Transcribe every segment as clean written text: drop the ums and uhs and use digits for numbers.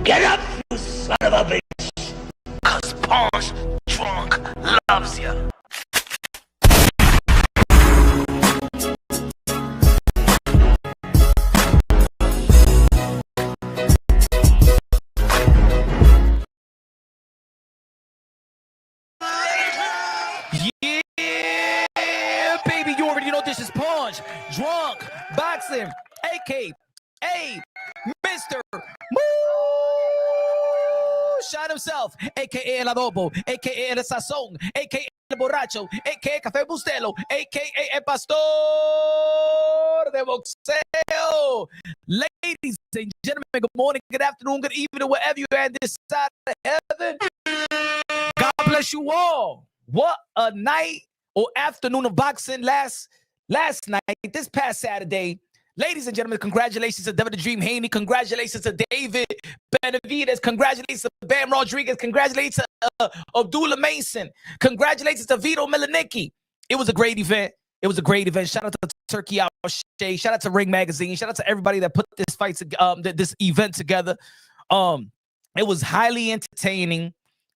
Get up, you son of a bitch. Cause Punch Drunk loves ya. Yeah, baby, you already know this is Punch Drunk Boxing, aka Mr. Shot himself, aka El Adobo, aka El Sazón, aka El Borracho, aka Café Bustelo, aka El Pastor de Boxeo. Ladies and gentlemen, good morning, good afternoon, good evening, wherever you're at this side of heaven. God bless you all. What a night or afternoon of boxing last night, this past Saturday. Ladies and gentlemen, congratulations to Devin the Dream Haney. Congratulations to David Benavidez. Congratulations to Bam Rodriguez. Congratulations to Abdullah Mason. Congratulations to Vito Milanicki. It was a great event. It was a great event. Shout out to Turkey Alalshikh. Shout out to Ring Magazine. Shout out to everybody that put this this event together. It was highly entertaining.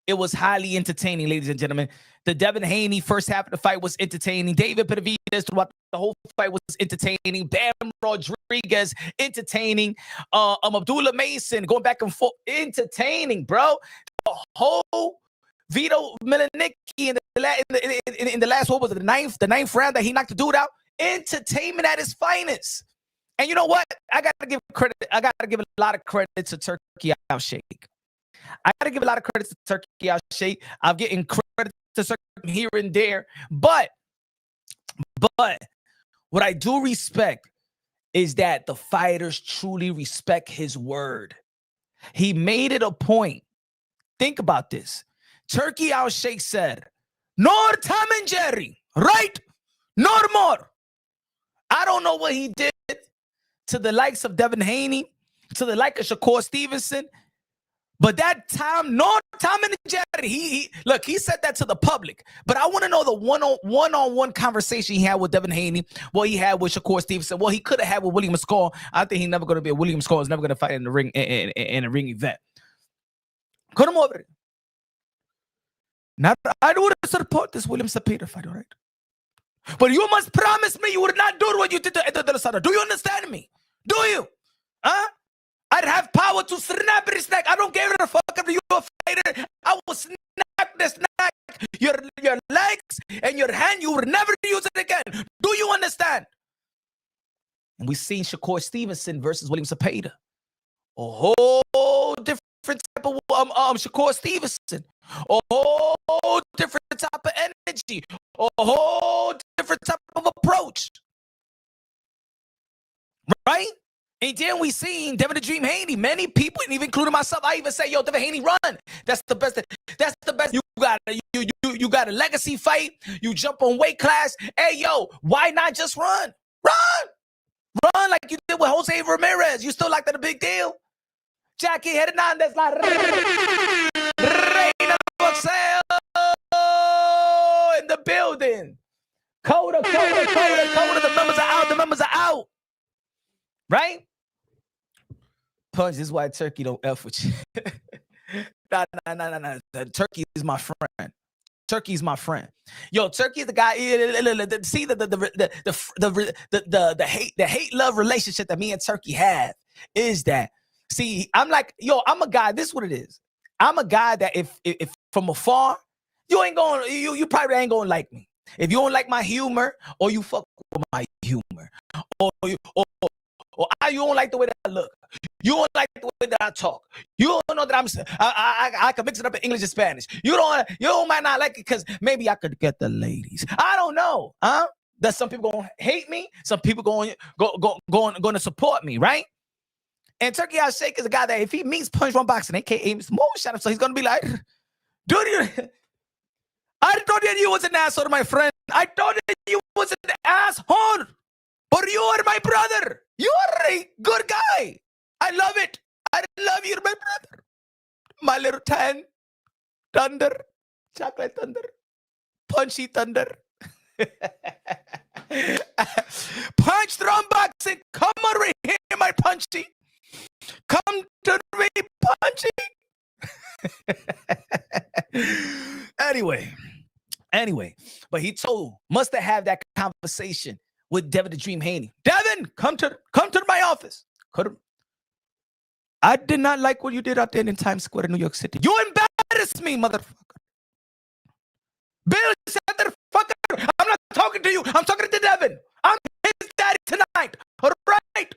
It was highly entertaining, ladies and gentlemen. The Devin Haney first half of the fight was entertaining. David Benavidez throughout the whole fight was entertaining. Bam Rodriguez, entertaining. Abdullah Mason going back and forth, entertaining, bro. The whole Vito Milanicki in the last, what was it, the ninth round that he knocked the dude out? Entertainment at its finest. And you know what? I gotta give credit. I gotta give a lot of credit to Turkey Alalshikh. I got to give a lot of credit to Turkey Alalshikh. I'm getting credit to certain here and there. But what I do respect is that the fighters truly respect his word. He made it a point. Think about this. Turkey Alalshikh said, "Nor Tom and Jerry, right? Nor more." I don't know what he did to the likes of Devin Haney, to the like of Shakur Stevenson. But that time, no Tom and Jerry, he said that to the public. But I want to know the one-on-one conversation he had with Devin Haney, what he had with Shakur Stevenson, what he could have had with William Skull. I think he's never going to be a William Skull. Is never going to fight in the ring in a ring event. Come over. Now, I would support this William Sapir fight, all right? But you must promise me you would not do what you did to Edo De La Sara. Do you understand me? Do you? Huh? I'd have power to snap his neck. I don't give a fuck if you're a fighter. I will snap this neck, your legs, and your hand. You will never use it again. Do you understand? And we've seen Shakur Stevenson versus William Zapata. A whole different type of Shakur Stevenson. A whole different type of energy. A whole different type of approach. Right? And then we seen Devin the Dream Haney. Many people, and even including myself, I even say, "Yo, Devin Haney, run. That's the best. That's the best. You got a legacy fight. You jump on weight class. Hey, yo, why not just run? Run like you did with Jose Ramirez. You still like that a big deal? Jackie Hernandez, la reina boxeo in the building. Coda. The members are out. The members are out. Right? Punch, this is why Turkey don't F with you. Nah. Turkey is my friend. Turkey's my friend. Yo, Turkey is the guy. See the hate-love relationship that me and Turkey have is that. See, I'm like, yo, I'm a guy. This is what it is. I'm a guy that if from afar, you probably ain't gonna like me. If you don't like my humor, or you fuck with my humor, or you don't like the way that I look. You don't like the way that I talk. You don't know that I can mix it up in English and Spanish. You might not like it because maybe I could get the ladies. I don't know. That some people gonna hate me. Some people going to support me, right? And Turkey Alalshikh is a guy that if he meets Punch Drunk Boxing, aka Mr. Motion, so he's gonna be like, dude, I thought that you was an asshole, my friend. I thought that you was an asshole. But you are my brother. You are a good guy. I love it. I love you, my brother. My little tan. Thunder. Chocolate thunder. Punchy thunder. Punch Drunk Boxing. Come over here, my punchy. Come to me, punching. Anyway, but he must have that conversation with Devin the Dream Haney. Devin, come to my office. I did not like what you did out there in Times Square in New York City. You embarrassed me, motherfucker. Bill, motherfucker. I'm not talking to you. I'm talking to Devin. I'm his daddy tonight. All right.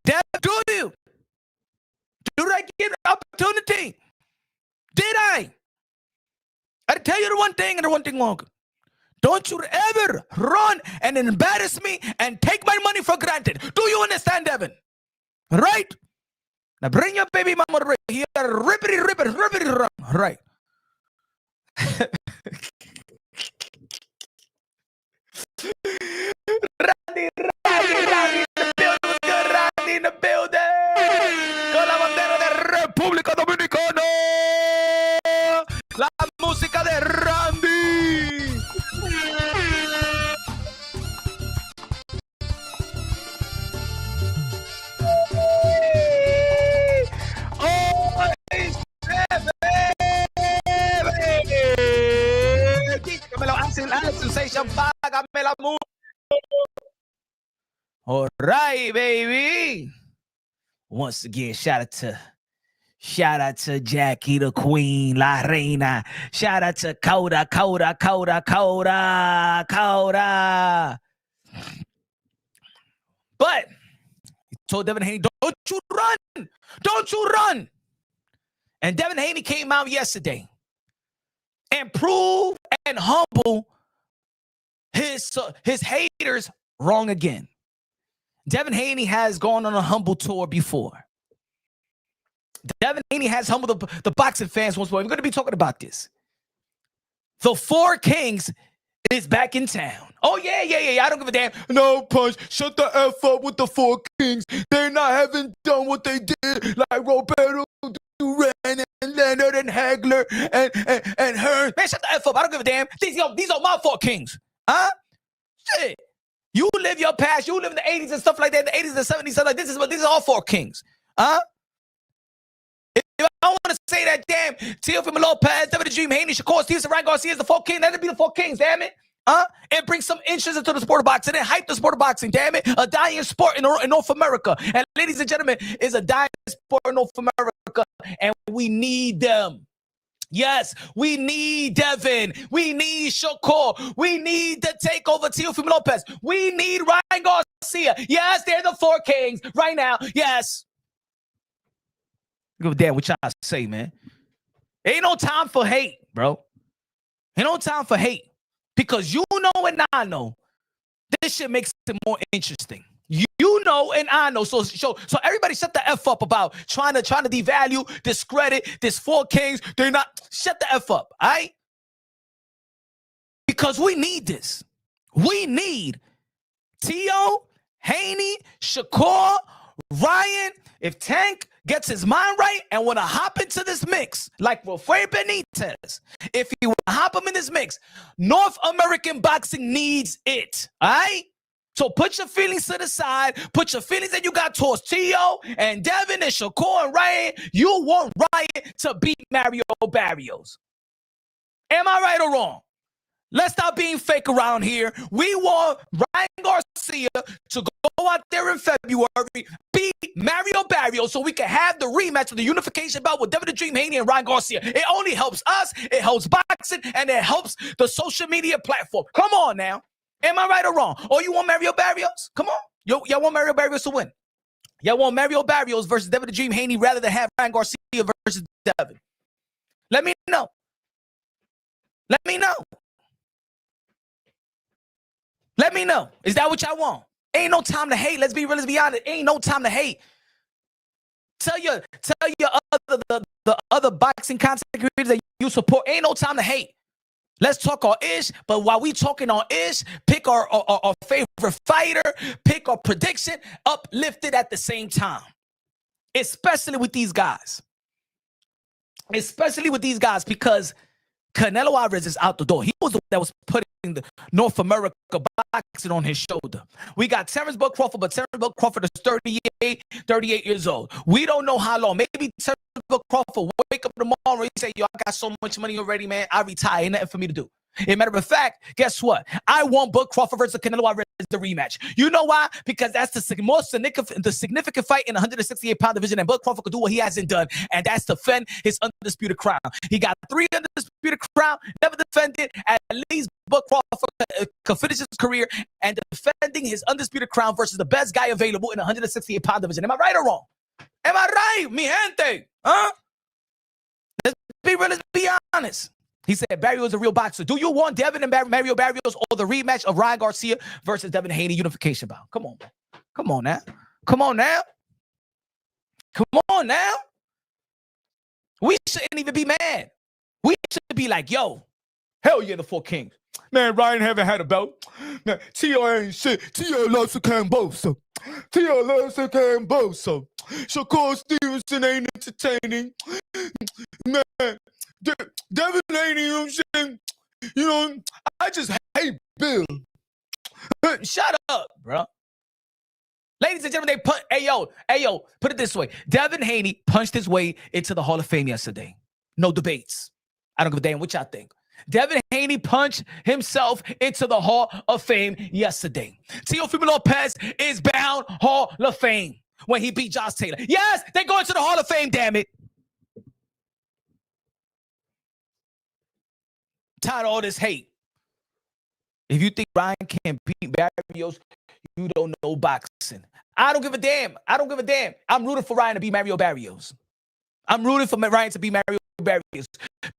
Devin, Did I give an opportunity? Did I? I tell you the one thing and the one thing longer. Don't you ever run and embarrass me and take my money for granted. Do you understand, Devin? Right? Now bring your baby mama right here. Rippity run. Right. Randy in the building. Con la bandera de República Dominicana. La música de Randy. Oh, all right, baby. Once again, shout out to Jackie the Queen, La Reina. Shout out to Coda. But he told Devin Haney, don't you run. And Devin Haney came out yesterday and proved and humble his haters wrong again. Devin Haney has gone on a humble tour before. Devin Haney has humbled the boxing fans once more. We're going to be talking about this. The Four Kings is back in town. Oh, yeah. I don't give a damn. No, Punch. Shut the F up with the Four Kings. They haven't done what they did like Roberto Duran and Leonard and Hagler and Hearn. Man, shut the F up. I don't give a damn. These are my Four Kings. Huh? Shit. You live your past. You live in the 80s and stuff like that. The 80s and 70s. Stuff like this. These are all Four Kings. Huh? If I want to say that damn Teofimo Lopez, Devin the Dream Haney, Shakur, Stevenson, Ryan Garcia is the Four Kings, that'd be the Four Kings, damn it. And bring some interest into the sport of boxing and hype the sport of boxing, damn it. A dying sport in North America. And ladies and gentlemen, is a dying sport in North America. And we need them. Yes, we need Devin. We need Shakur. We need to take over Teofimo Lopez. We need Ryan Garcia. Yes, they're the Four Kings right now. Yes. Give a damn what y'all say, man. Ain't no time for hate, bro. Ain't no time for hate. Because you know and I know this shit makes it more interesting. You know and I know. So everybody shut the F up about trying to devalue, discredit this Four Kings. They're not. Shut the F up, all right? Because we need this. We need Teo, Haney, Shakur, Ryan. If Tank gets his mind right and want to hop into this mix, like Rafael Benitez, if he want to hop him in this mix, North American boxing needs it, all right? So put your feelings to the side. Put your feelings that you got towards Teo and Devin and Shakur and Ryan. You want Ryan to beat Mario Barrios. Am I right or wrong? Let's stop being fake around here. We want Ryan Garcia to go out there in February, beat Mario Barrios so we can have the rematch for the unification bout with Devin the Dream Haney and Ryan Garcia. It only helps us, it helps boxing, and it helps the social media platform. Come on now. Am I right or wrong? Or you want Mario Barrios? Come on. Y'all want Mario Barrios to win. Y'all want Mario Barrios versus Devin the Dream Haney rather than have Ryan Garcia versus Devin. Let me know. Let me know. Let me know. Is that what y'all want? Ain't no time to hate. Let's be real. Let's be honest. Ain't no time to hate. Tell your the other boxing content creators that you support. Ain't no time to hate. Let's talk our ish. But while we talking our ish, pick our favorite fighter, pick our prediction, uplifted at the same time. Especially with these guys. Especially with these guys because Canelo Alvarez is out the door. He was the one that was putting the North America boxing on his shoulder. We got Terrence Bud Crawford, but Terrence Bud Crawford is 38 years old. We don't know how long. Maybe Terrence Bud Crawford wake up tomorrow and say, yo, I got so much money already, man. I retire. Ain't nothing for me to do. As a matter of fact, guess what? I want Bud Crawford versus Canelo Alvarez the rematch. You know why? Because that's the significant fight in the 168-pound division, and Bud Crawford could do what he hasn't done, and that's defend his undisputed crown. He got 3 undisputed crown, never defended. At least Bud Crawford could finish his career and defending his undisputed crown versus the best guy available in the 168-pound division. Am I right or wrong? Am I right, mi gente? Huh? Let's be real. Let's be honest. He said Barrios is a real boxer. Do you want Devin and Mario Barrios or the rematch of Ryan Garcia versus Devin Haney unification bout? Come on, man. Come on now. Come on now. Come on now. We shouldn't even be mad. We should be like, yo, hell yeah, the 4 Kings. Man, Ryan haven't had a belt. Man, T.O. ain't shit. T.O. loves to Cambosa. T.O. loves to Cambosa. Shakur Stevenson ain't entertaining. Man, Devin Haney, you know what I'm saying? You know, I just hate Bill. Shut up, bro. Ladies and gentlemen, hey yo, put it this way. Devin Haney punched his way into the Hall of Fame yesterday. No debates. I don't give a damn what y'all think. Devin Haney punched himself into the Hall of Fame yesterday. Teofimo Lopez is bound Hall of Fame when he beat Josh Taylor. Yes, they go into the Hall of Fame, damn it. Tired of all this hate. If you think Ryan can't beat Barrios, you don't know boxing. I don't give a damn. I don't give a damn. I'm rooting for Ryan to beat Mario Barrios. I'm rooting for Ryan to beat Mario Barrios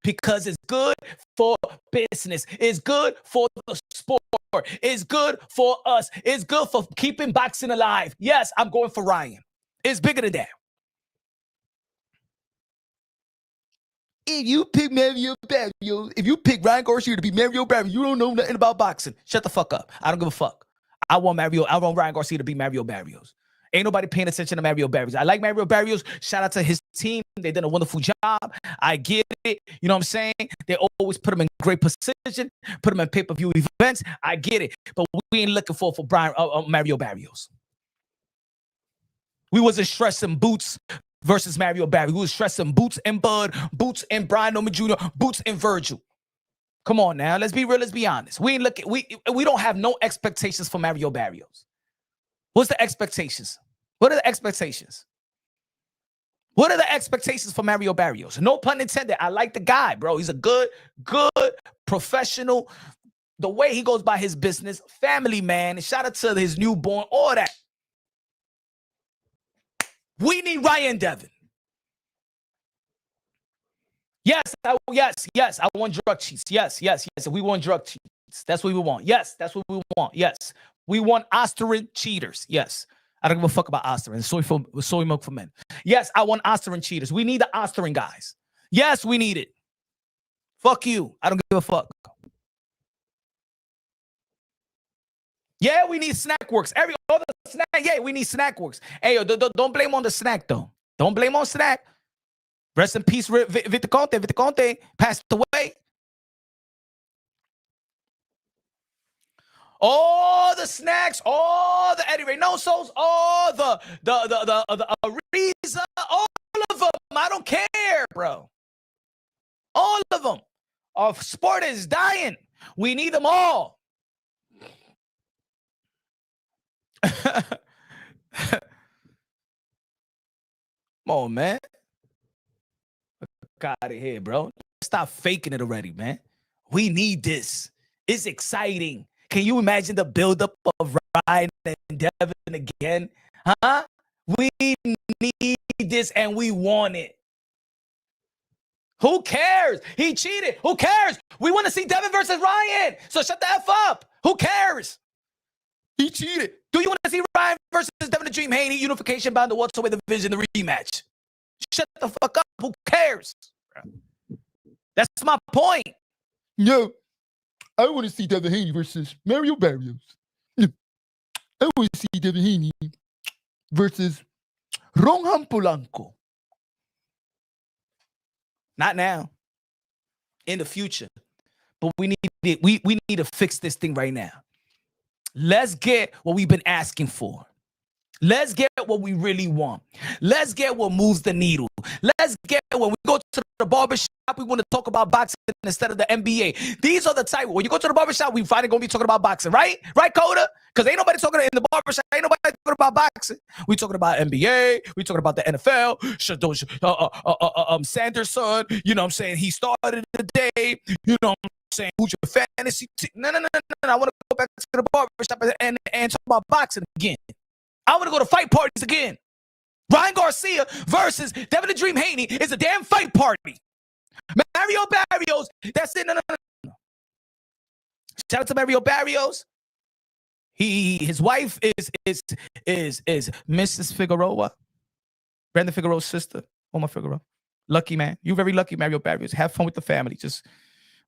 because it's good for business. It's good for the sport. It's good for us. It's good for keeping boxing alive. Yes, I'm going for Ryan. It's bigger than that. If you pick Mario Barrios, if you pick Ryan Garcia to be Mario Barrios, you don't know nothing about boxing. Shut the fuck up. I don't give a fuck. I want Ryan Garcia to be Mario Barrios. Ain't nobody paying attention to Mario Barrios. I like Mario Barrios. Shout out to his team. They did a wonderful job. I get it. You know what I'm saying? They always put him in great position, put him in pay-per-view events. I get it. But we ain't looking for Mario Barrios. We wasn't stressing Boots versus Mario Barrios. We was stressing Boots and Bud, Boots and Brian Noma Jr., Boots and Virgil. Come on now. Let's be real. Let's be honest. We don't have no expectations for Mario Barrios. What's the expectations? What are the expectations? What are the expectations for Mario Barrios? No pun intended. I like the guy, bro. He's a good professional. The way he goes by his business, family man. Shout out to his newborn, all that. We need Ryan Devin. Yes. I want drug cheats. Yes. We want drug cheats. That's what we want. Yes, that's what we want. Yes. We want Osterin cheaters. Yes. I don't give a fuck about Osterin. Soy milk for men. Yes, I want Osterin cheaters. We need the Osterin guys. Yes, we need it. Fuck you. I don't give a fuck. Yeah, we need Snackworks. Every other snack, yeah, we need Snackworks. Hey, yo, don't blame on the snack, though. Don't blame on snack. Rest in peace, Vitaconte. Vitaconte passed away. All the snacks, all the Eddie Reynosos, all the Ariza, all of them. I don't care, bro. All of them. Our sport is dying. We need them all. Come on, man. Get out of here, bro. Stop faking it already, man. We need this. It's exciting. Can you imagine the buildup of Ryan and Devin again? Huh? We need this and we want it. Who cares? He cheated. Who cares? We want to see Devin versus Ryan. So shut the F up. Who cares? He cheated. Do you want to see Ryan versus Devin the Dream Haney unification bound to welterweight division, the rematch? Shut the fuck up. Who cares? That's my point. No, I want to see Devin Haney versus Mario Barrios. No, I want to see Devin Haney versus Ronhan Polanco. Not now. In the future. But we need need to fix this thing right now. Let's get what we've been asking for. Let's get what we really want. Let's get what moves the needle. Let's get when we go to the barbershop, we want to talk about boxing instead of the NBA. These are the type, when you go to the barbershop, we finally going to be talking about boxing, right? Right, Coda? Because ain't nobody talking in the barbershop. Ain't nobody talking about boxing. We talking about NBA. We talking about the NFL. Sanderson, you know what I'm saying? He started the day. You know what I'm saying? Who's your fantasy team? No. I want to go back to the barbershop and talk about boxing again. I want to go to fight parties again. Ryan Garcia versus Devin the Dream Haney is a damn fight party. Mario Barrios, that's it. No. Shout out to Mario Barrios. His wife is Mrs. Figueroa, Brandon Figueroa's sister. Oma Figueroa. Lucky man. You're very lucky, Mario Barrios. Have fun with the family. Just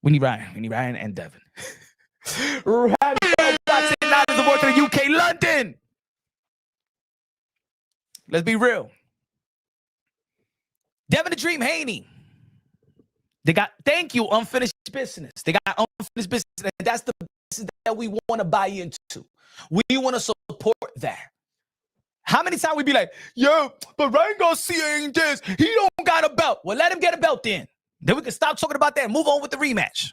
we need Ryan and Devin. Boxing now is aboard to the UK, London. Let's be real. Devin the Dream Haney. They got, thank you, unfinished business. They got unfinished business. And that's the business that we want to buy into. We want to support that. How many times we be like, yo, but Ryan Garcia ain't this. He don't got a belt. Well, let him get a belt then. Then we can stop talking about that and move on with the rematch.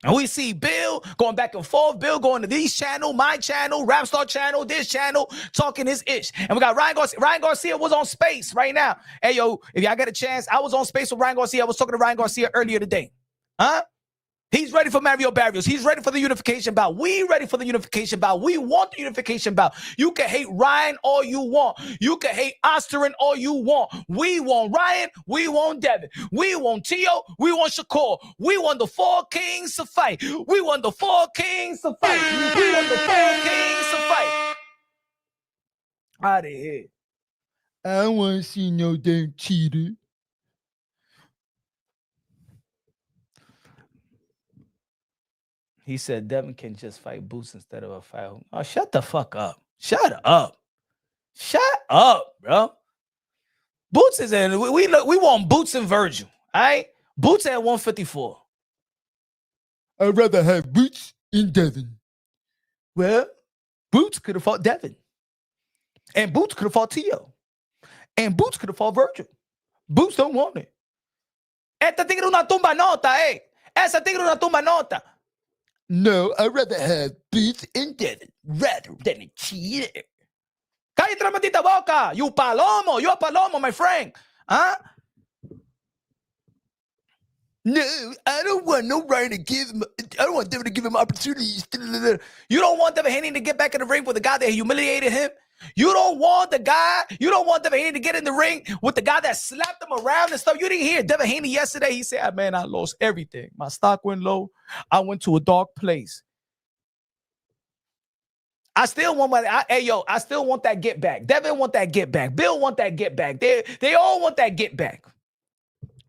And we see Bill going back and forth, Bill going to this channel, my channel, Rapstar channel, this channel, talking his ish. And we got Ryan Garcia. Ryan Garcia was on Space right now. Hey, yo, if y'all get a chance, I was on Space with Ryan Garcia. I was talking to Ryan Garcia earlier today. Huh? He's ready for Mario Barrios. He's ready for the unification bout. We ready for the unification bout. We want the unification bout. You can hate Ryan all you want. You can hate Osterin all you want. We want Ryan. We want Devin. We want Teo. We want Shakur. We want the 4 kings to fight. We want the 4 kings to fight. We want the 4 kings to fight. Out of here. I don't want to see no damn cheater. He said Devin can just fight Boots instead of a fight. Oh, shut the fuck up. Shut up. Shut up, bro. Boots is in. We want Boots and Virgil. All right? Boots at 154. I'd rather have Boots in Devin. Well, Boots could have fought Devin. And Boots could have fought Teo. And Boots could have fought Virgil. Boots don't want it. Esta tigre una tumba nota, eh. Esa tigre una tumba nota. No, I'd rather have Boots in Devin rather than a cheater. Cállate la maldita boca. You palomo. You're a palomo, my friend. Huh? No, I don't want no Ryan to give him. I don't want Devin to give him opportunities. You don't want Devin Haney to get back in the ring with the guy that humiliated him. You don't want Devin Haney to get in the ring with the guy that slapped him around and stuff. You didn't hear Devin Haney yesterday. He said, man, I lost everything. My stock went low. I went to a dark place. I still want I still want that get back. Devin want that get back. Bill want that get back. They all want that get back.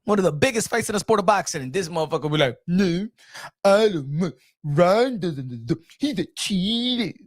One of the biggest fights in the sport of boxing. And this motherfucker be like, no, I don't want. Ryan doesn't. He's a cheater.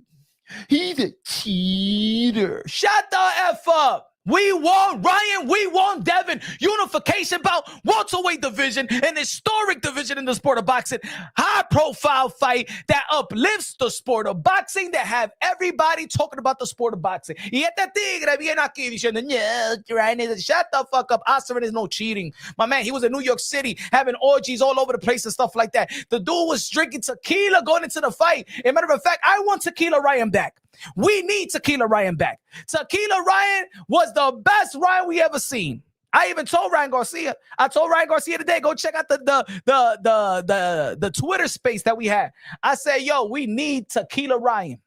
He's a cheater. Shut the F up. We want Ryan. We want Devin. Unification bout, welterweight division, an historic division in the sport of boxing. High profile fight that uplifts the sport of boxing, that have everybody talking about the sport of boxing. Y este tigre viene aquí diciendo, no, Ryan, shut the fuck up. Osterin is no cheating. My man, he was in New York City having orgies all over the place and stuff like that. The dude was drinking tequila going into the fight. As a matter of fact, I want Tequila Ryan back. We need Tequila Ryan back. Tequila Ryan was the best Ryan we ever seen. I even told Ryan Garcia. I told Ryan Garcia today, go check out the Twitter space that we had. I said, yo, we need Tequila Ryan.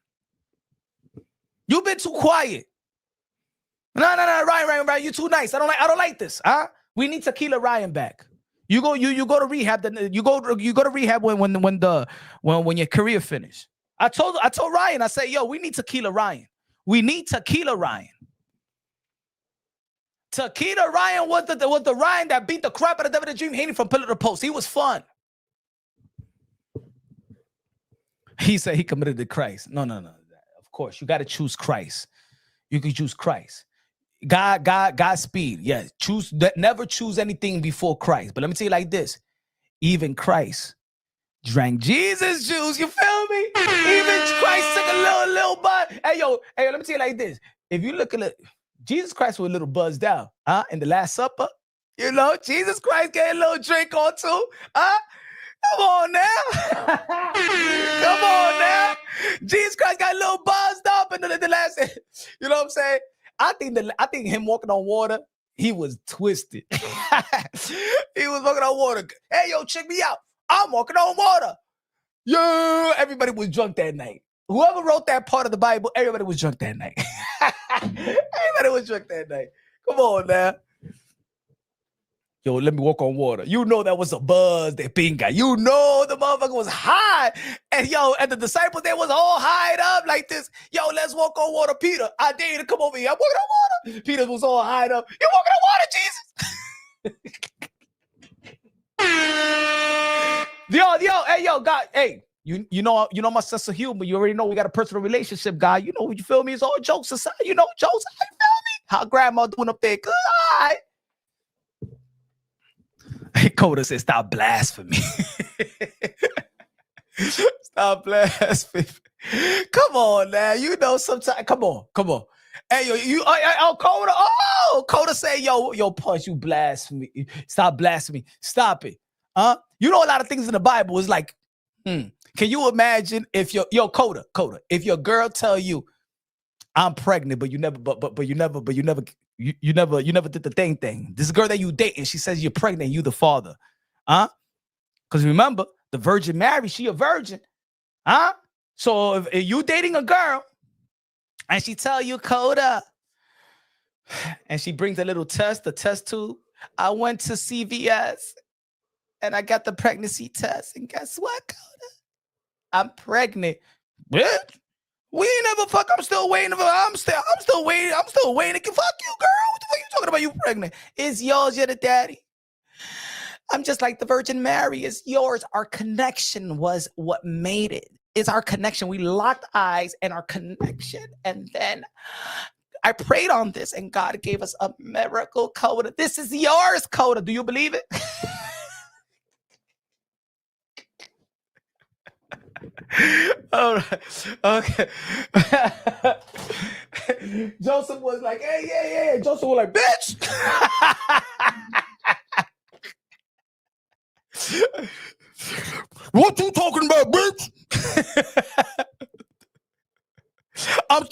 You've been too quiet. No, Ryan, you're too nice. I don't like this. Huh? We need Tequila Ryan back. You go to rehab. You go to rehab when your career finished. I told Ryan, I said, yo, we need Tequila Ryan. We need Tequila Ryan. Tequila Ryan was the Ryan that beat the crap out of Devin the Dream Haney from pillar to post. He was fun. He said he committed to Christ. No. Of course, you got to choose Christ. You can choose Christ. Godspeed. Yeah, never choose anything before Christ. But let me tell you like this. Even Christ drank Jesus juice. You feel me? Even Christ took a little buzz. Hey, yo, let me tell you like this. If you look at it, Jesus Christ was a little buzzed out, in the Last Supper. You know, Jesus Christ get a little drink or two, Come on now. Come on now. Jesus Christ got a little buzzed up in the last, you know what I'm saying? I think him walking on water, he was twisted. He was walking on water. Hey, yo, check me out. I'm walking on water. Yeah, everybody was drunk that night. Whoever wrote that part of the Bible, everybody was drunk that night. Everybody was drunk that night. Come on now. Yo, let me walk on water. You know that was a buzz, that pinga. You know the motherfucker was high. And the disciples, they was all high up like this. Yo, let's walk on water. Peter, I dare you to come over here. I'm walking on water. Peter was all high up. You're walking on water, Jesus. Yo, God, hey, you know my sense of humor. You already know we got a personal relationship, guy. You know, you feel me? It's all jokes aside. You know, jokes. You feel me? How grandma doing up there? Good. All right. Coda said, stop blasphemy. Stop blasphemy. Come on now. You know, sometimes, come on. Hey, yo, Coda. Oh, Coda say, yo, Punch, you blasphemy. Stop blasphemy. Stop it. You know, a lot of things in the Bible is like, can you imagine if Coda, if your girl tell you, I'm pregnant, but you never did the thing. This girl that you dating, she says you're pregnant, you the father. Because remember, the Virgin Mary, she a virgin. So if you dating a girl and she tell you, Coda, and she brings a little test, the test tube, I went to CVS and I got the pregnancy test. And guess what, Coda? I'm pregnant. What? We ain't never fuck. I'm still waiting. I'm still waiting. I'm still waiting. Fuck you, girl. What the fuck you talking about? You pregnant? It's yours. You're the daddy. I'm just like the Virgin Mary. It's yours. Our connection was what made it. It's our connection. We locked eyes and our connection. And then I prayed on this and God gave us a miracle, Coda. This is yours, Coda. Do you believe it? All right. Okay. Joseph was like, hey, yeah. Joseph was like, bitch. What you talking about, bitch? I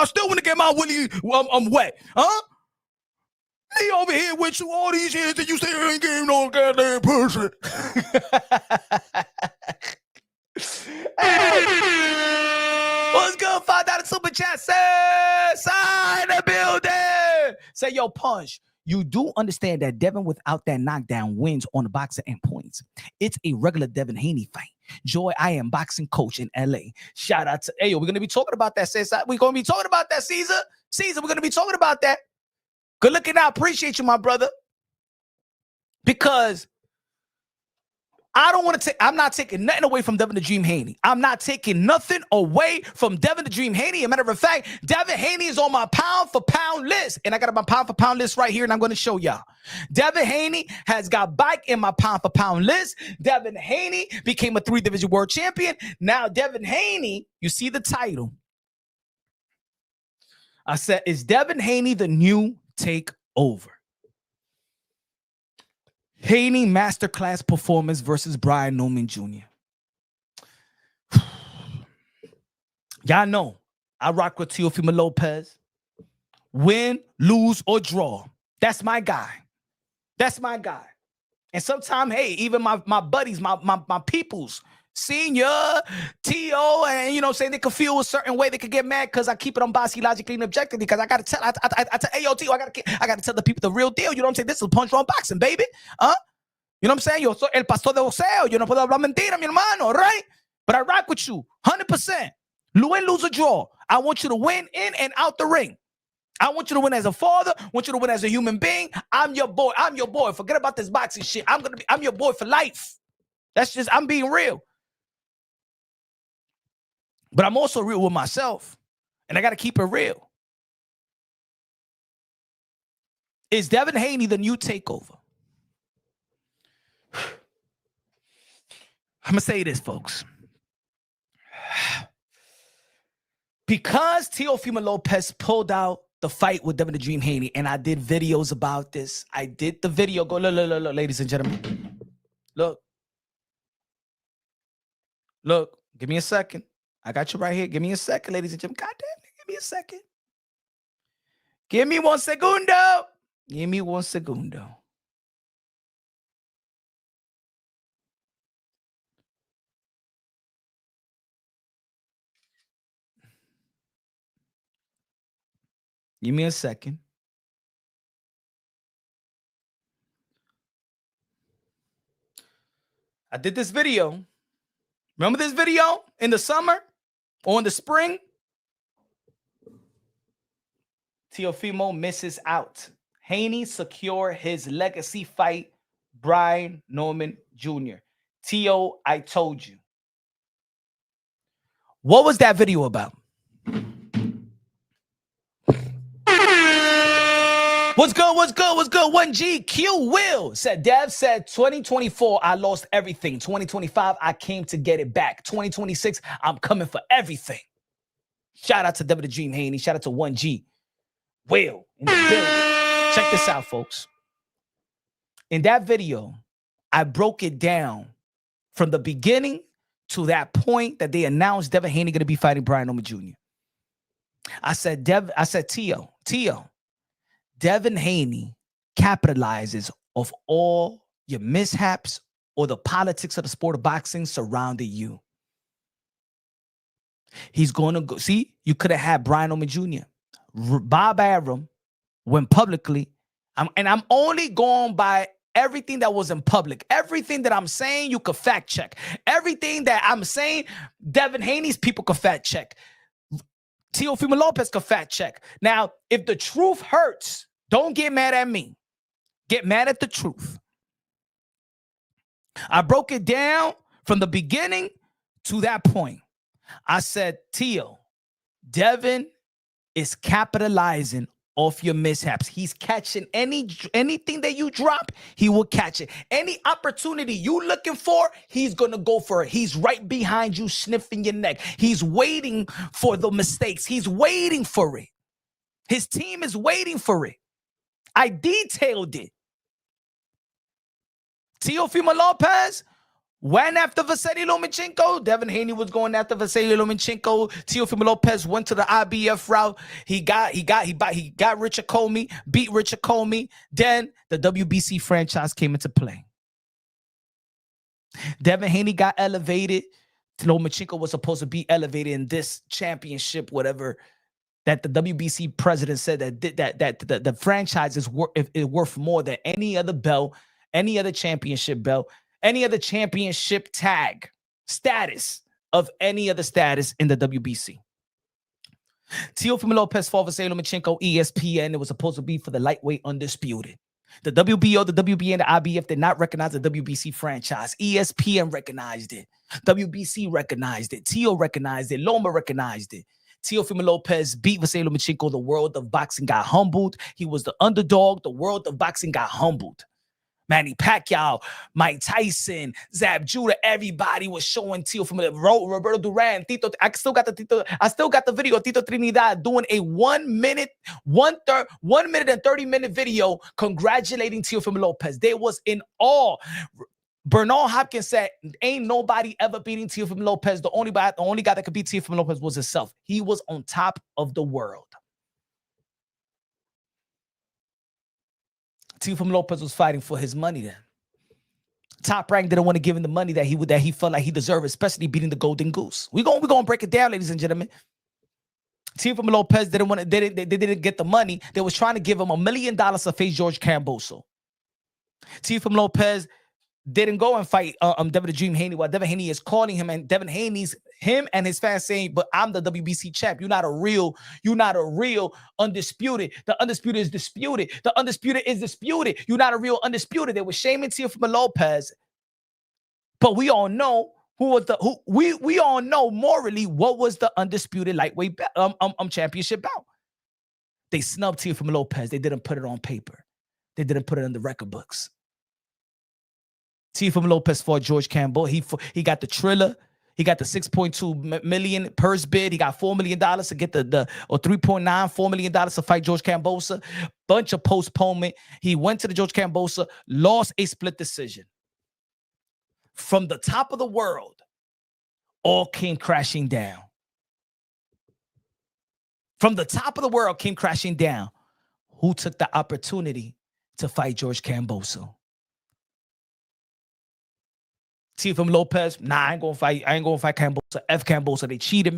still want to get my willy. I'm wet, huh? Me over here with you all these years and you say you ain't getting no goddamn person. Hey. What's good? $5 super chat. Sign the building. Say, yo, Punch. You do understand that Devin without that knockdown wins on the boxer and points. It's a regular Devin Haney fight. Joy, I am boxing coach in LA. Shout out to we're gonna be talking about that. We're gonna be talking about that, Caesar. We're gonna be talking about that. Good looking out. Appreciate you, my brother. Because I'm not taking nothing away from Devin the Dream Haney. I'm not taking nothing away from Devin the Dream Haney. As a matter of fact, Devin Haney is on my pound for pound list. And I got my pound for pound list right here, and I'm going to show y'all. Devin Haney has got bike in my pound for pound list. Devin Haney became a 3-division world champion. Now, Devin Haney, you see the title. I said, is Devin Haney the new takeover? Haney Masterclass performance versus Brian Newman Jr. Y'all know I rock with Teofimo Lopez. Win, lose, or draw. That's my guy. And sometimes, hey, even my buddies, my peoples, Senior, T.O., and you know, saying they could feel a certain way, they could get mad because I keep it unbiased, logically, and objectively. Because I gotta tell, I tell AOT, I gotta tell the people the real deal. You know what I'm saying? This is Punch Wrong Boxing, baby. You know what I'm saying? Yo soy el pastor de boxeo. Yo no puedo hablar mentira, mi hermano, right? But I rock with you, 100%. Win, lose, or draw. I want you to win in and out the ring. I want you to win as a father. I want you to win as a human being. I'm your boy. Forget about this boxing shit. I'm your boy for life. That's just, I'm being real. But I'm also real with myself. And I got to keep it real. Is Devin Haney the new takeover? I'm going to say this, folks. Because Teofimo Lopez pulled out the fight with Devin the Dream Haney, and I did videos about this. I did the video. Go, look, ladies and gentlemen. Look. Look, give me a second. I got you right here. Give me a second, ladies and gentlemen. God damn it, give me a second. Give me 1 segundo. Give me 1 segundo. Give me a second. I did this video. Remember this video in the summer or in the spring? Teofimo misses out. Haney secure his legacy fight, Brian Norman Jr. Teo, I told you. What was that video about? What's good? 1G Q Will said, Dev said 2024, I lost everything. 2025, I came to get it back. 2026, I'm coming for everything. Shout out to Devin the Dream Haney. Shout out to 1G Will in the building. Check this out, folks. In that video, I broke it down from the beginning to that point that they announced Devin Haney going to be fighting Brian Norman Jr. I said, Teo, Devin Haney capitalizes of all your mishaps or the politics of the sport of boxing surrounding you. He's going to go. See, you could have had Brian Norman Jr. Bob Arum went publicly. And I'm only going by everything that was in public. Everything that I'm saying, you could fact check. Everything that I'm saying, Devin Haney's people could fact check. Teofimo Lopez could fact check. Now, if the truth hurts, don't get mad at me. Get mad at the truth. I broke it down from the beginning to that point. I said, Teo, Devin is capitalizing off your mishaps. He's catching anything that you drop, he will catch it. Any opportunity you looking for, he's going to go for it. He's right behind you, sniffing your neck. He's waiting for the mistakes. He's waiting for it. His team is waiting for it. I detailed it. Teofimo Lopez went after Vasily Lomachenko. Devin Haney was going after Vasily Lomachenko. Teofimo Lopez went to the IBF route. He got Richard Comey, beat Richard Comey. Then the WBC franchise came into play. Devin Haney got elevated. Lomachenko was supposed to be elevated in this championship, whatever, that the WBC president said that the franchise is worth more than any other belt, any other championship belt, any other championship tag status of any other status in the WBC. Teofimo Lopez fought Vasily Lomachenko, ESPN. It was supposed to be for the lightweight undisputed. The WBO, the WBA, and the IBF did not recognize the WBC franchise. ESPN recognized it. WBC recognized it. Teo recognized it. Loma recognized it. Teofimo Lopez beat Vasily Lomachenko. The world of boxing got humbled. He was the underdog. The world of boxing got humbled. Manny Pacquiao, Mike Tyson, Zab Judah, everybody was showing Teofimo, Roberto Duran, Tito. I still got the video of Tito Trinidad doing a 1 minute and 30-minute video congratulating Teofimo Lopez. They was in awe. Bernal Hopkins said, ain't nobody ever beating Teofimo Lopez. The only guy that could beat Teofimo Lopez was himself. He was on top of the world. Teofimo Lopez was fighting for his money then. Top Rank didn't want to give him the money that he felt like he deserved, especially beating the Golden Goose. We're gonna break it down, ladies and gentlemen. Teofimo Lopez they didn't get the money. They was trying to give him $1 million to face George Camboso. Teofimo Lopez didn't go and fight Devin the Dream Haney, while Devin Haney is calling him, and Devin Haney's him and his fans saying, but I'm the WBC champ. You're not a real undisputed. The undisputed is disputed. The undisputed is disputed. You're not a real undisputed. They were shaming Teofimo Lopez. But we all know we all know morally what was the undisputed lightweight championship bout. They snubbed Teofimo Lopez. They didn't put it on paper. They didn't put it in the record books. Teofimo Lopez fought George Campbell. He got the Triller. He got the 6.2 million purse bid. He got $4 million to get or 3.9, $4 million to fight George Kambosos. Bunch of postponement. He went to the George Kambosos, lost a split decision. From the top of the world, all came crashing down. From the top of the world came crashing down. Who took the opportunity to fight George Kambosos? Teofimo Lopez, I ain't gonna fight Kambosos. F Kambosos. They cheated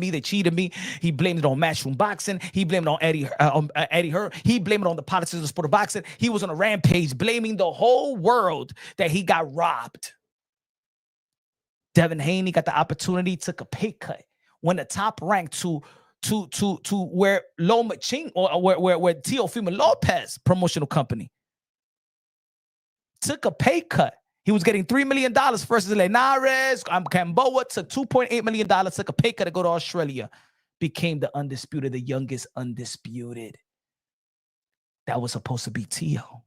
me. He blamed it on Matchroom Boxing. He blamed it on Eddie Hearn. He blamed it on the politics of the sport of boxing. He was on a rampage, blaming the whole world that he got robbed. Devin Haney got the opportunity, took a pay cut, went a top rank to where Loma Ching or where Teofimo Lopez promotional company took a pay cut. He was getting $3 million versus Linares. Camboa took $2.8 million, took a pay cut to go to Australia. Became the undisputed, the youngest undisputed. That was supposed to be Teo.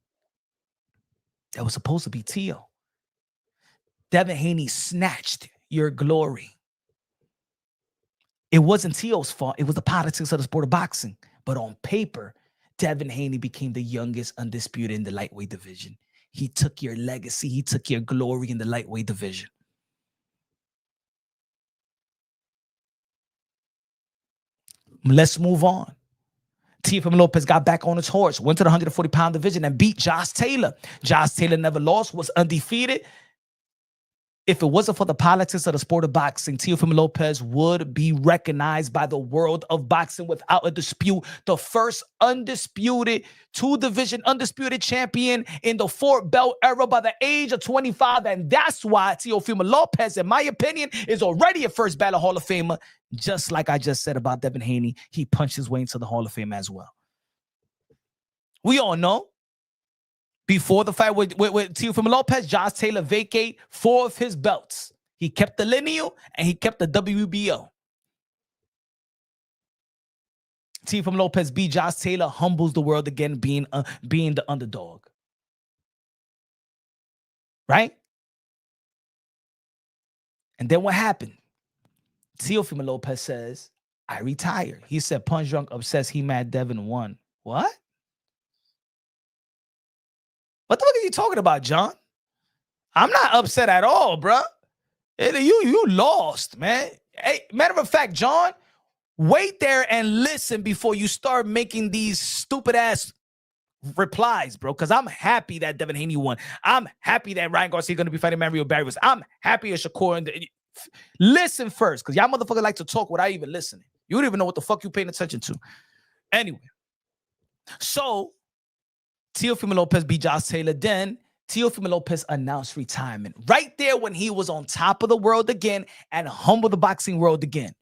Devin Haney snatched your glory. It wasn't Teo's fault. It was the politics of the sport of boxing. But on paper, Devin Haney became the youngest undisputed in the lightweight division. He took your legacy. He took your glory in the lightweight division. Let's move on. Teofimo Lopez got back on his horse, went to the 140-pound division and beat Josh Taylor. Josh Taylor never lost, was undefeated. If it wasn't for the politics of the sport of boxing, Teofimo Lopez would be recognized by the world of boxing without a dispute. The first undisputed, two-division undisputed champion in the four-belt era by the age of 25. And that's why Teofimo Lopez, in my opinion, is already a first ballot Hall of Famer. Just like I just said about Devin Haney, he punched his way into the Hall of Fame as well. We all know. Before the fight with Teofimo Lopez, Josh Taylor vacated 4 of his belts. He kept the lineal and he kept the WBO. Teofimo Lopez beat Josh Taylor, humbles the world again, being the underdog. Right? And then what happened? Teofimo Lopez says, I retired. He said, Punch Drunk Obsessed, he mad Devin won. What? What the fuck are you talking about, John? I'm not upset at all, bro. You lost, man. Hey, matter of fact, John, wait there and listen before you start making these stupid ass replies, bro. Because I'm happy that Devin Haney won. I'm happy that Ryan Garcia is going to be fighting Mario Barrios. I'm happy as Shakur. Listen first, because y'all motherfuckers like to talk without even listening. You don't even know what the fuck you paying attention to. Anyway, so Teofimo Lopez beat Josh Taylor. Then Teofimo Lopez announced retirement right there when he was on top of the world again and humbled the boxing world again.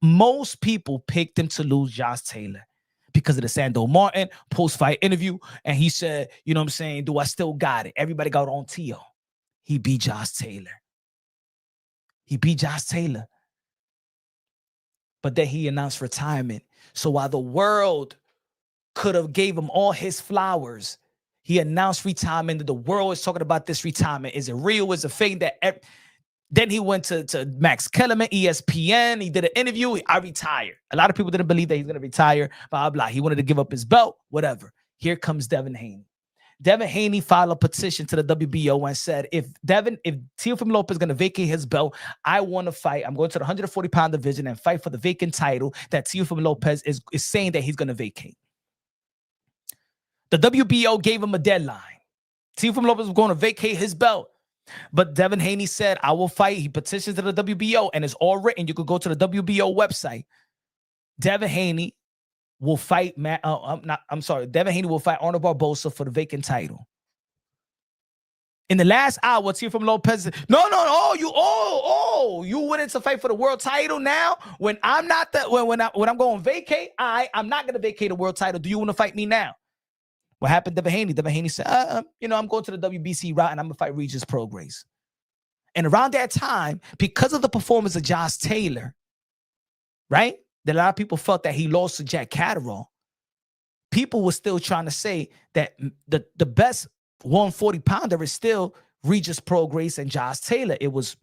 Most people picked him to lose Josh Taylor because of the Sando Martin post-fight interview. And he said, you know what I'm saying? Do I still got it? Everybody got on Teo. He beat Josh Taylor. But then he announced retirement. So while the world could have gave him all his flowers, he announced retirement. The world is talking about this retirement. Is it real? Is it fake? Then he went to Max Kellerman, ESPN. He did an interview. I retired. A lot of people didn't believe that he's going to retire, blah, blah. He wanted to give up his belt, whatever. Here comes Devin Haney. Devin Haney filed a petition to the WBO and said, if Teofimo Lopez is going to vacate his belt, I want to fight. I'm going to the 140-pound division and fight for the vacant title that Teofimo Lopez is saying that he's going to vacate. The WBO gave him a deadline. Teofimo Lopez was going to vacate his belt. But Devin Haney said, I will fight. He petitioned to the WBO, and it's all written. You could go to the WBO website. Devin Haney will fight Devin Haney will fight Arnold Barbosa for the vacant title. In the last hour, Teofimo Lopez, you wanted to fight for the world title now? When I'm not when I'm going to vacate, I'm not going to vacate the world title. Do you want to fight me now? What happened to Devin Haney? Devin Haney said, I'm going to the WBC route and I'm going to fight Regis Prograis. And around that time, because of the performance of Josh Taylor, right, that a lot of people felt that he lost to Jack Catterall, people were still trying to say that the best 140-pounder is still Regis Prograis and Josh Taylor. It was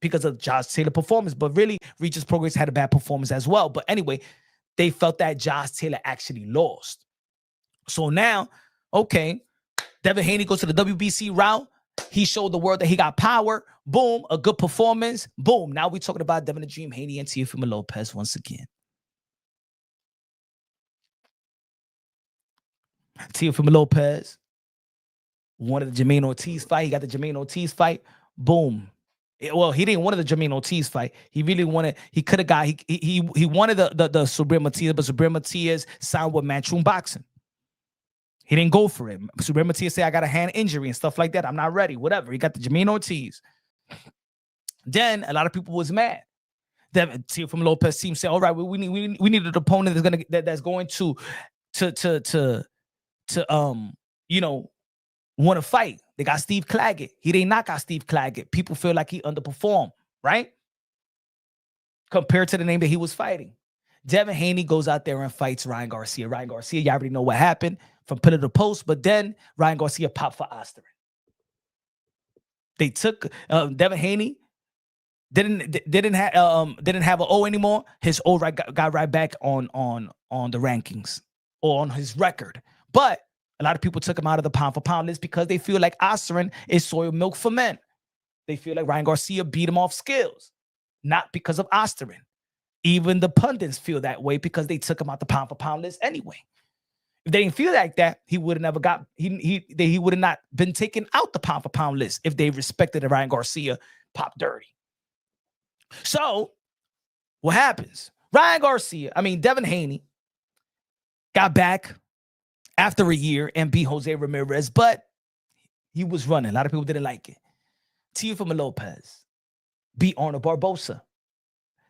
because of Josh Taylor's performance, but really Regis Prograis had a bad performance as well. But anyway, they felt that Josh Taylor actually lost. So now, okay, Devin Haney goes to the WBC route. He showed the world that he got power. Boom, a good performance. Boom. Now we're talking about Devin the Dream Haney and Teofimo Lopez once again. Teofimo Lopez wanted the Jermaine Ortiz fight. He got the Jermaine Ortiz fight. Boom. Well, he didn't want the Jermaine Ortiz fight. He really wanted, he could have got, he wanted the Subriel Matias, but Subriel Matias signed with Matchroom Boxing. He didn't go for it. Subriel Matias said, I got a hand injury and stuff like that. I'm not ready. Whatever. He got the Jermaine Ortiz. Then a lot of people was mad. Then Teofimo Lopez team said, all right, we need an opponent that's going to want to fight. They got Steve Claggett. He didn't knock out Steve Claggett. People feel like he underperformed, right? Compared to the name that he was fighting. Devin Haney goes out there and fights Ryan Garcia. Ryan Garcia, you already know what happened from pillar to post, but then Ryan Garcia popped for Osterman. They took Devin Haney, didn't have an O anymore. His O got right back on the rankings or on his record. But a lot of people took him out of the pound for pound list because they feel like Osterman is soy milk for men. They feel like Ryan Garcia beat him off skills, not because of Osterman. Even the pundits feel that way because they took him out the pound for pound list anyway. If they didn't feel like that, he would have never got, he would have not been taken out the pound for pound list if they respected the Ryan Garcia pop dirty. So what happens? Devin Haney got back after a year and beat Jose Ramirez, but he was running. A lot of people didn't like it. Teofimo Lopez beat Arnold Barbosa.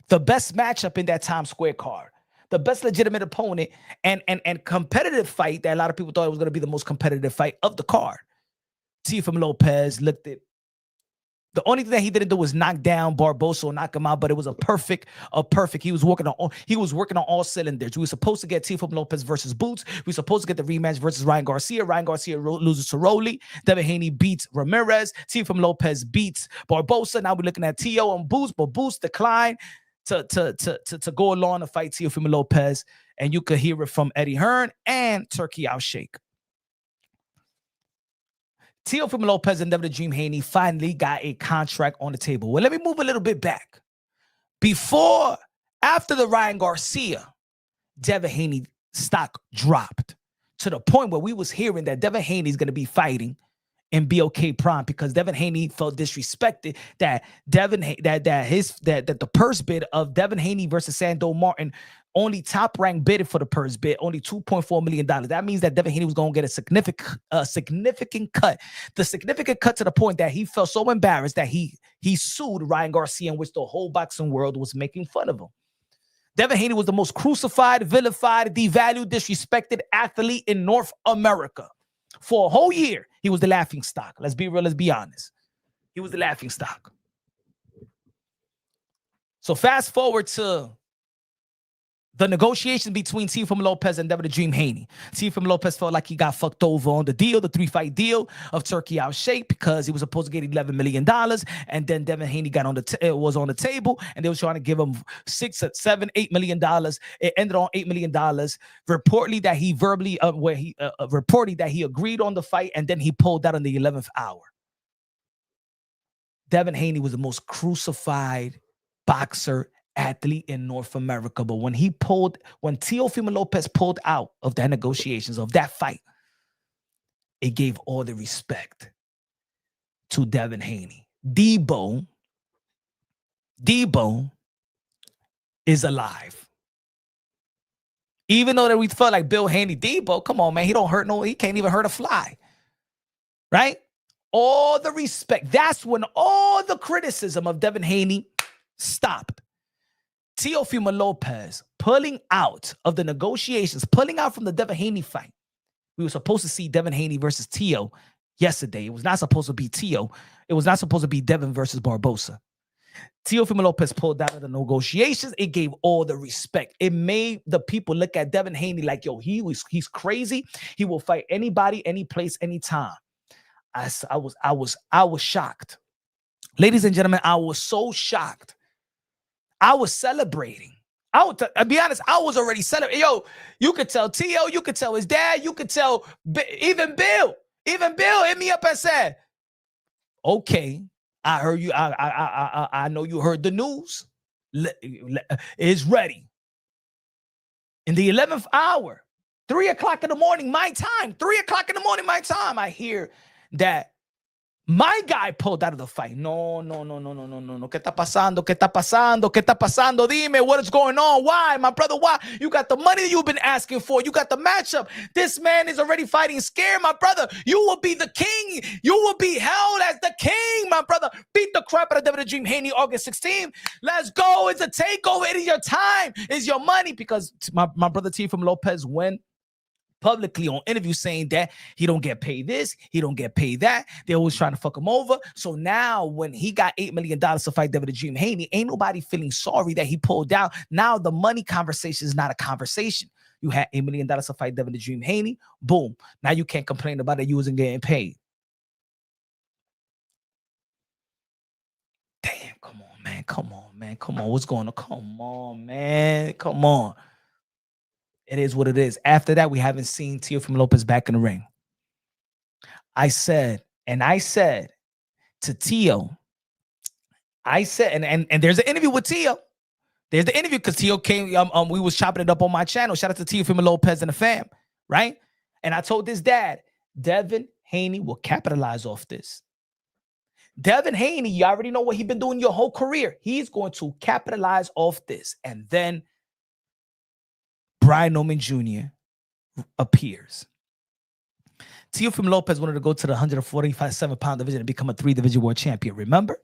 The best matchup in that Times Square card. The best legitimate opponent and competitive fight that a lot of people thought it was going to be the most competitive fight of the card. Teofimo Lopez looked at. The only thing that he didn't do was knock down Barbosa or knock him out, but it was a perfect. He was working on all cylinders. We were supposed to get Teofimo Lopez versus Boots. We were supposed to get the rematch versus Ryan Garcia. Ryan Garcia loses to Rolly. Devin Haney beats Ramirez. Teofimo Lopez beats Barbosa. Now we're looking at Teo and Boots, but Boots declined to go along to fight Teofimo Lopez, and you could hear it from Eddie Hearn and Alalshikh. Teofimo Lopez and Devin the Dream Haney finally got a contract on the table. Well, let me move a little bit back. After the Ryan Garcia, Devin Haney stock dropped to the point where we was hearing that Devin Haney is going to be fighting in BOK Prime because Devin Haney felt disrespected that the purse bid of Devin Haney versus Sando Martin, only top ranked bid for the purse bid, only $2.4 million. That means that Devin Haney was going to get a significant cut. The significant cut to the point that he felt so embarrassed that he sued Ryan Garcia, in which the whole boxing world was making fun of him. Devin Haney was the most crucified, vilified, devalued, disrespected athlete in North America. For a whole year, he was the laughing stock. Let's be real, let's be honest. He was the laughing stock. So fast forward to the negotiations between Teofimo Lopez and Devin the Dream Haney. Teofimo Lopez felt like he got fucked over on the deal, the 3-fight deal of Alalshikh, because he was supposed to get $11 million. And then Devin Haney was on the table, and they were trying to give him $6, $7, $8 million. It ended on $8 million. Reportedly that he reported that he agreed on the fight, and then he pulled out in the 11th hour. Devin Haney was the most crucified boxer athlete in North America. But when Teofimo Lopez pulled out of the negotiations of that fight, it gave all the respect to Devin Haney. Debo is alive. Even though that we felt like Bill Haney, Debo, come on, man, he can't even hurt a fly. Right? All the respect. That's when all the criticism of Devin Haney stopped. Teofimo Lopez pulling out of the negotiations, pulling out from the Devin Haney fight. We were supposed to see Devin Haney versus Teo yesterday. It was not supposed to be Teo. It was not supposed to be Devin versus Barbosa. Teofimo Lopez pulled out of the negotiations. It gave all the respect. It made the people look at Devin Haney like, yo, he's crazy. He will fight anybody, any place, anytime. I was shocked. Ladies and gentlemen, I was so shocked. I was celebrating. I'll be honest, I was already celebrating. Yo, you could tell Tio, you could tell his dad, you could tell even Bill. Even Bill hit me up and said, okay, I heard you. I know you heard the news. It's ready. In the 11th hour, 3 o'clock in the morning, my time, 3 o'clock in the morning, my time, I hear that my guy pulled out of the fight. No. ¿Qué está pasando? ¿Qué está pasando? ¿Qué está pasando? Dime, what is going on? Why, my brother? Why? You got the money that you've been asking for. You got the matchup. This man is already fighting scared, my brother. You will be the king. You will be held as the king, my brother. Beat the crap out of Devin the Dream Haney August 16th. Let's go. It's a takeover. It is your time. It's your money, because my brother Teofimo Lopez went publicly on interview saying that he don't get paid this, he don't get paid that. They're always trying to fuck him over. So now when he got $8 million to fight Devin the Dream Haney, ain't nobody feeling sorry that he pulled down. Now the money conversation is not a conversation. You had $8 million to fight Devin the Dream Haney. Boom. Now you can't complain about it. You wasn't getting paid. Damn, come on, man. Come on, man. Come on. What's going on? Come on, man. Come on. It is what it is. After that, we haven't seen Teofimo Lopez back in the ring. I said to Tio, I said, and there's an interview with Tio. There's the interview because Tio came, we was chopping it up on my channel. Shout out to Teofimo Lopez and the fam, right? And I told his dad, Devin Haney will capitalize off this. Devin Haney, you already know what he's been doing your whole career. He's going to capitalize off this. And then Brian Norman Jr. appears. Teofimo Lopez wanted to go to the 147-pound division and become a 3-division world champion. Remember?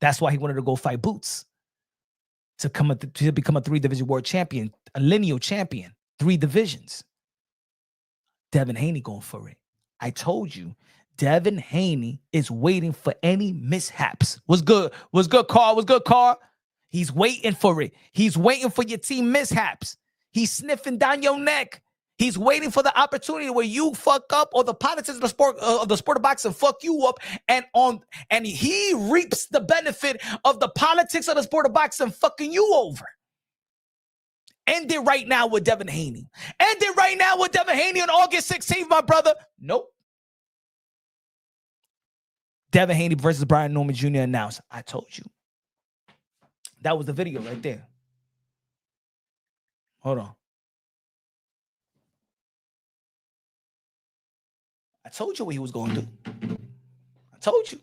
That's why he wanted to go fight Boots. To become a 3-division world champion, a lineal champion, 3 divisions. Devin Haney going for it. I told you, Devin Haney is waiting for any mishaps. What's good? What's good, Carl? What's good, Carl? He's waiting for it. He's waiting for your team mishaps. He's sniffing down your neck. He's waiting for the opportunity where you fuck up, or the politics of the sport of boxing fuck you up, and he reaps the benefit of the politics of the sport of boxing fucking you over. End it right now with Devin Haney. End it right now with Devin Haney on August 16th, my brother. Nope. Devin Haney versus Brian Norman Jr. announced. I told you. That was the video right there. Hold on. I told you what he was going to do. I told you.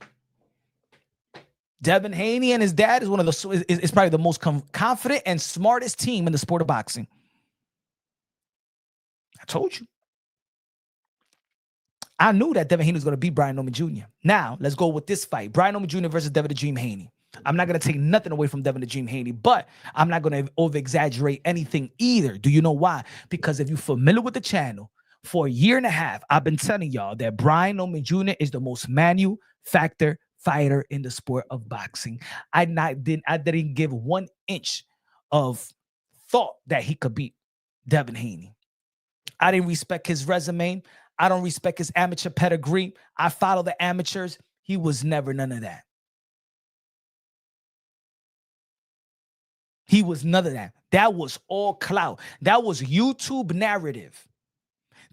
Devin Haney and his dad is probably the most confident and smartest team in the sport of boxing. I told you. I knew that Devin Haney was going to beat Brian Norman Jr. Now, let's go with this fight. Brian Norman Jr. versus Devin the Dream Haney. I'm not going to take nothing away from Devin the Dream Haney, but I'm not going to over-exaggerate anything either. Do you know why? Because if you're familiar with the channel, for a year and a half, I've been telling y'all that Brian Norman Jr. is the most manufactured fighter in the sport of boxing. I didn't give 1 inch of thought that he could beat Devin Haney. I didn't respect his resume. I don't respect his amateur pedigree. I follow the amateurs. He was never none of that. He was none of that. That was all clout. That was YouTube narrative.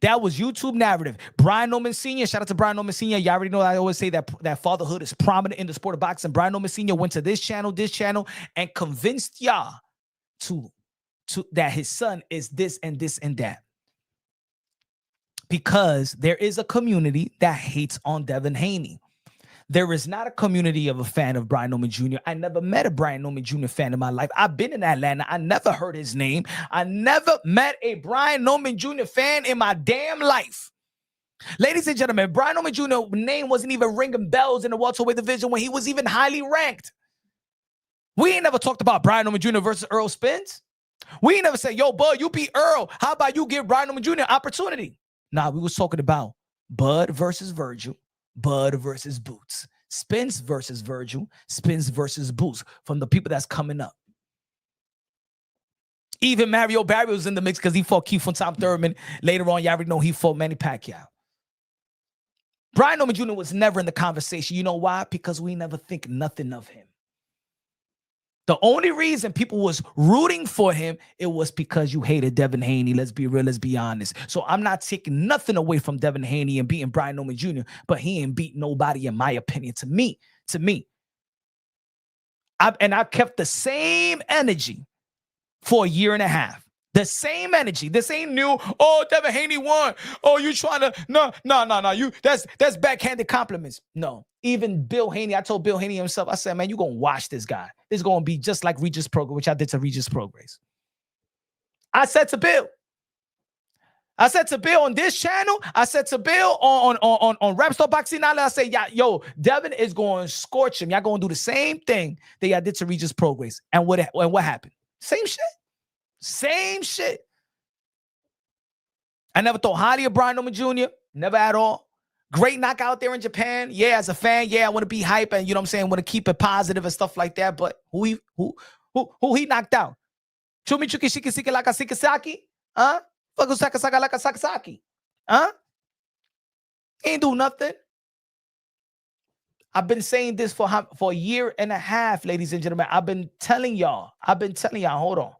That was YouTube narrative. Brian Norman Sr., shout out to Brian Norman Sr. You already know I always say that fatherhood is prominent in the sport of boxing. Brian Norman Sr. went to this channel, and convinced y'all to that his son is this and this and that. Because there is a community that hates on Devin Haney. There is not a community of a fan of Brian Norman Jr. I never met a Brian Norman Jr. fan in my life. I've been in Atlanta. I never heard his name. I never met a Brian Norman Jr. fan in my damn life. Ladies and gentlemen, Brian Norman Jr. name wasn't even ringing bells in the welterweight division when he was even highly ranked. We ain't never talked about Brian Norman Jr. versus Earl Spence. We ain't never said, yo, bud, you beat Earl. How about you give Brian Norman Jr. an opportunity? Nah, we was talking about Bud versus Virgil. Bud versus Boots. Spence versus Virgil. Spence versus Boots. From the people that's coming up. Even Mario Barry was in the mix because he fought Keith from Tom Thurman. Later on, you already know he fought Manny Pacquiao. Brian Norman Jr. was never in the conversation. You know why? Because we never think nothing of him. The only reason people was rooting for him, it was because you hated Devin Haney. Let's be real. Let's be honest. So I'm not taking nothing away from Devin Haney and beating Brian Norman Jr., but he ain't beat nobody, in my opinion. To me. I've kept the same energy for a year and a half. The same energy. This ain't new. Oh, Devin Haney won. Oh, you trying to no. You that's backhanded compliments. No. Even Bill Haney, I told Bill Haney himself, I said, man, you're gonna watch this guy. This is gonna be just like Regis Progress, which I did to Regis Progress. I said to Bill on this channel, I said to Bill on Rap Star Boxing Island, I said, yeah, yo, Devin is going to scorch him. Y'all going to do the same thing that y'all did to Regis Progress. And what happened? Same shit. I never thought highly of Brian Norman Jr. Never at all. Great knockout there in Japan. Yeah, as a fan, yeah, I want to be hype and, you know what I'm saying, want to keep it positive and stuff like that. But who he knocked out? Chumichuki Shikisiki like a Sikisaki? Huh? Fuck Sakasaka like a Sakasaki? Huh? Ain't do nothing. I've been saying this for a year and a half, ladies and gentlemen. I've been telling y'all. Hold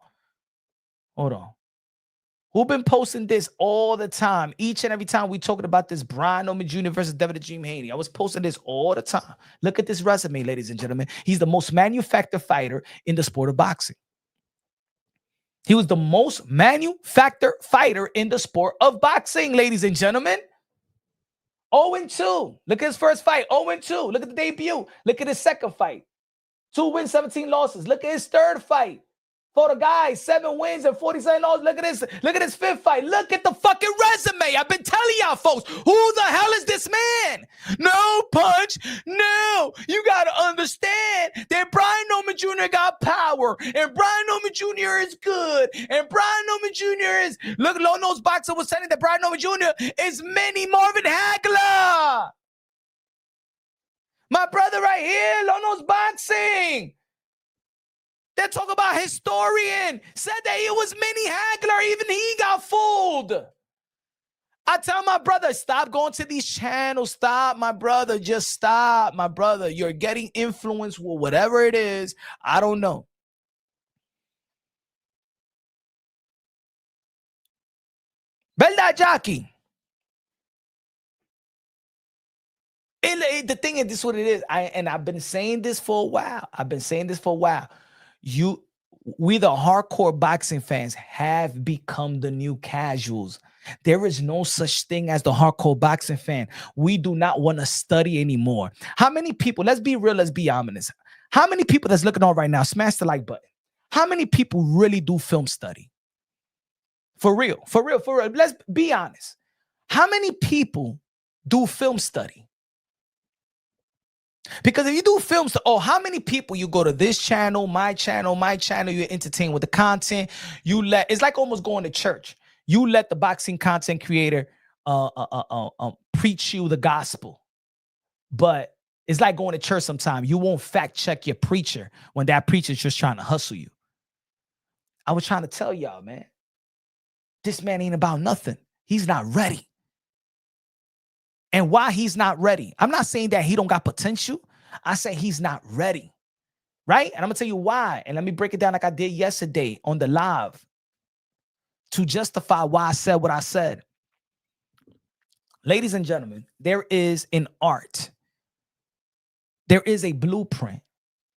on. Who been posting this all the time? Each and every time we talking about this Brian Norman Jr. versus Devin the Dream Haney. I was posting this all the time. Look at this resume, ladies and gentlemen. He's the most manufactured fighter in the sport of boxing. He was the most manufactured fighter in the sport of boxing, ladies and gentlemen. 0-2. Look at his first fight. 0-2. Look at the debut. Look at his second fight. 2 wins, 17 losses. Look at his third fight. For the guy, 7 wins and 47 losses. Look at this. Look at his fifth fight. Look at the fucking resume. I've been telling y'all folks, who the hell is this man? No punch. No. You got to understand that Brian Norman Jr. got power. And Brian Norman Jr. is good. And Brian Norman Jr. is, look, Low Nose Boxer was saying that Brian Norman Jr. is mini Marvin Hagler. My brother right here, Low Nose Boxing. They talk about historian. Said that he was mini Hagler. Even he got fooled. I tell my brother, stop going to these channels. Stop, my brother. Just stop, my brother. You're getting influence with whatever it is. I don't know. ¿Verdad, Jackie? The thing is, this is what it is. I've been saying this for a while. We the hardcore boxing fans have become the new casuals. There is no such thing as the hardcore boxing fan. We do not want to study anymore. How many people, let's be real, let's be honest. How many people that's looking on right now, smash the like button. How many people really do film study? For real. Let's be honest. How many people do film study? Because if you do films, how many people you go to this channel, my channel, you entertain with the content. It's like almost going to church. You let the boxing content creator preach you the gospel. But it's like going to church sometimes. You won't fact check your preacher when that preacher's just trying to hustle you. I was trying to tell y'all, man, this man ain't about nothing. He's not ready. And why he's not ready, I'm not saying that he don't got potential. I say he's not ready, right? And I'm going to tell you why. And let me break it down like I did yesterday on the live to justify why I said what I said. Ladies and gentlemen, there is an art. There is a blueprint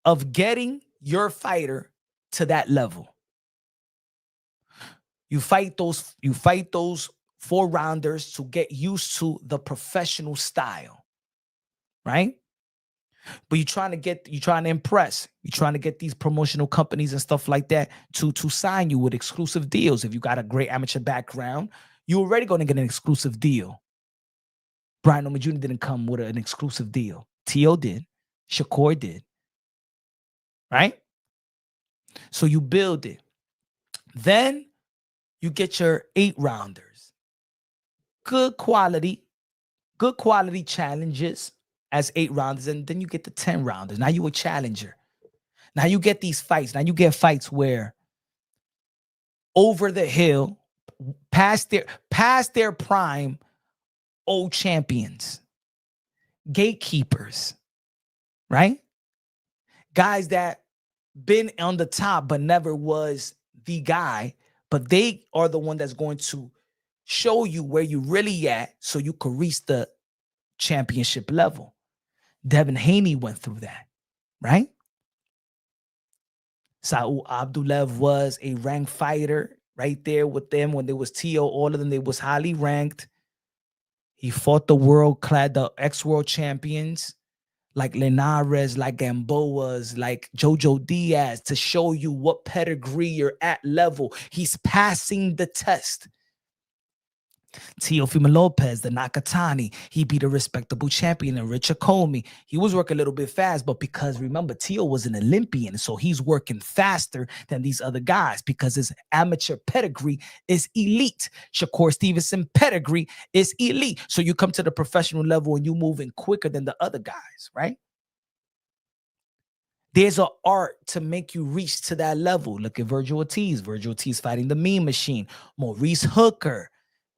of getting your fighter to that level. You fight those 4-rounders to get used to the professional style, right? But you're trying to impress. You're trying to get these promotional companies and stuff like that to sign you with exclusive deals. If you got a great amateur background, you're already going to get an exclusive deal. Brian Norman Jr. didn't come with an exclusive deal. Teo did. Shakur did. Right? So you build it. Then you get your 8-rounders. Good quality challenges as 8-rounders, and then you get the 10-rounders. Now you a challenger. Now you get these fights. Now you get fights where over the hill, past their prime, old champions. gatekeepers, right? Guys that been on the top but never was the guy, but they are the one that's going to show you where you really at so you could reach the championship level. Devin Haney went through that, right? Saul Abdulev was a ranked fighter right there with them when there was Tio. All of them, they was highly ranked. He fought the ex-world champions like Linares, like Gamboa's, like Jojo Diaz to show you what pedigree you're at level. He's passing the test. Teofimo Lopez, the Nakatani, he beat a respectable champion in Richard Comey. He was working a little bit fast, but because remember, Teo was an Olympian, so he's working faster than these other guys because his amateur pedigree is elite. Shakur Stevenson pedigree is elite. So you come to the professional level and you moving quicker than the other guys, right? There's an art to make you reach to that level. Look at Virgil Ortiz. Virgil Ortiz fighting the Mean Machine. Maurice Hooker.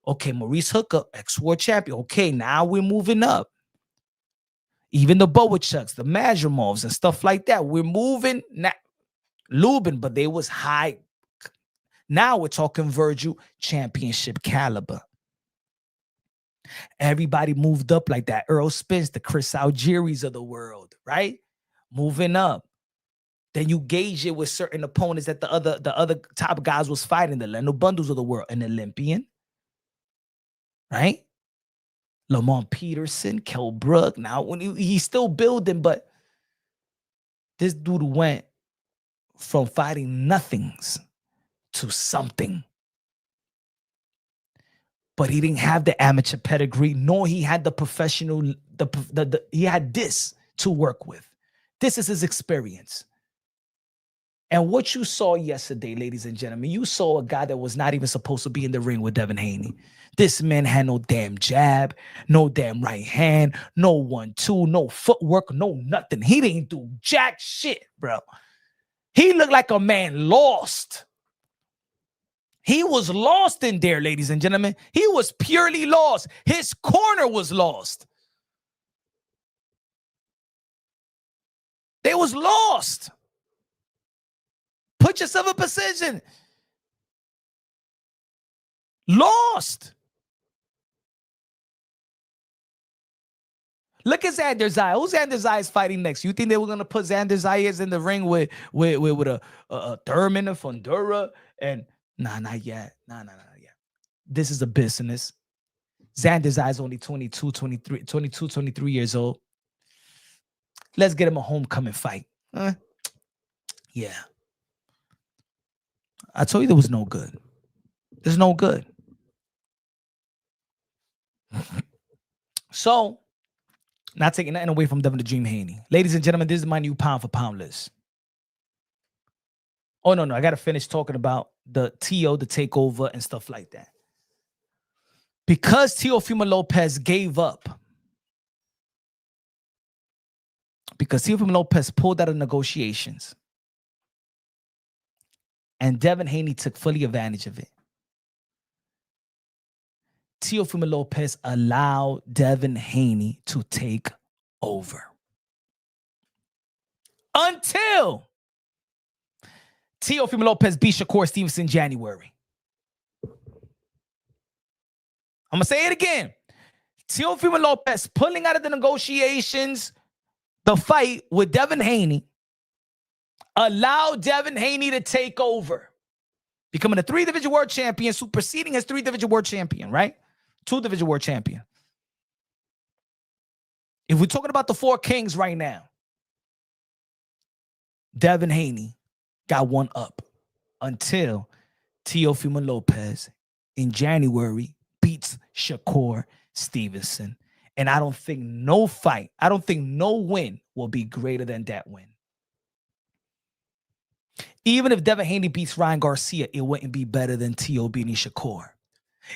Okay, Maurice Hooker, ex-world champion. Okay, now we're moving up. Even the Bowachucks, the Majamovs and stuff like that. We're moving. Lubin, but they was high. Now we're talking Virgil championship caliber. Everybody moved up like that. Earl Spence, the Chris Algieri's of the world, right? Moving up. Then you gauge it with certain opponents that the other top guys was fighting. The Leno Bundles of the world, an Olympian. Right? Lamont Peterson, Kell Brook. Now, when he's still building, but this dude went from fighting nothings to something. But he didn't have the amateur pedigree, nor he had the professional, he had this to work with. This is his experience. And what you saw yesterday, ladies and gentlemen, you saw a guy that was not even supposed to be in the ring with Devin Haney. This man had no damn jab, no damn right hand, no 1-2, no footwork, no nothing. He didn't do jack shit, bro. He looked like a man lost. He was lost in there, ladies and gentlemen. He was purely lost. His corner was lost. They was lost. Put yourself in position. Lost. Look at Xander Zayas. Who Xander Zayas fighting next? You think they were going to put Xander Zayas in the ring with a Thurman, a Fundura? And not yet. Not yet. This is a business. Xander Zayas only 23 years old. Let's get him a homecoming fight. Yeah. I told you there was no good. There's no good. So, not taking nothing away from Devin the Dream Haney. Ladies and gentlemen, this is my new pound for pound list. Oh, no. I got to finish talking about the TO, the takeover, and stuff like that. Because Teofimo Lopez gave up, because Teofimo Lopez pulled out of negotiations, and Devin Haney took fully advantage of it, Teofimo Lopez allowed Devin Haney to take over. Until Teofimo Lopez beat Shakur Stevenson in January. I'm going to say it again. Teofimo Lopez pulling out of the negotiations, the fight with Devin Haney, allowed Devin Haney to take over, becoming a 3-division world champion, superseding his 3-division world champion, right? 2-division world champion. If we're talking about the 4 kings right now, Devin Haney got one up until Teofimo Lopez in January beats Shakur Stevenson. And I don't think no win will be greater than that win. Even if Devin Haney beats Ryan Garcia, it wouldn't be better than T.O. beating Shakur.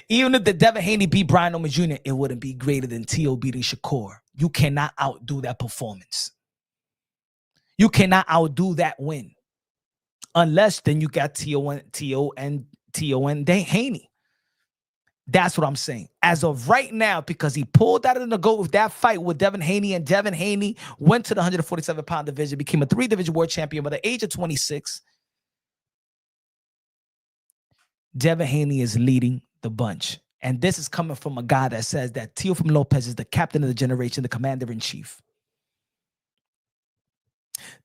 Even if the Devin Haney beat Brian Owens Jr., it wouldn't be greater than T.O. beating Shakur. You cannot outdo that performance. You cannot outdo that win. Unless then you got T.O. and Haney. That's what I'm saying. As of right now, because he pulled out of the GOAT with that fight with Devin Haney, and Devin Haney went to the 147-pound division, became a 3-division world champion by the age of 26. Devin Haney is leading the bunch. And this is coming from a guy that says that Teofimo Lopez is the captain of the generation, the commander-in-chief.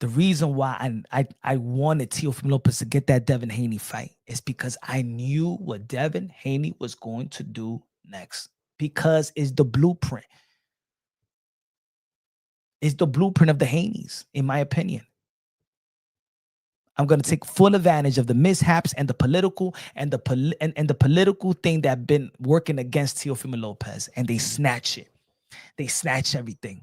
The reason why I wanted Teofimo Lopez to get that Devin Haney fight is because I knew what Devin Haney was going to do next. Because it's the blueprint. It's the blueprint of the Haneys, in my opinion. I'm going to take full advantage of the mishaps and the political and the political thing that been working against Teofimo Lopez, and they snatch it. They snatch everything.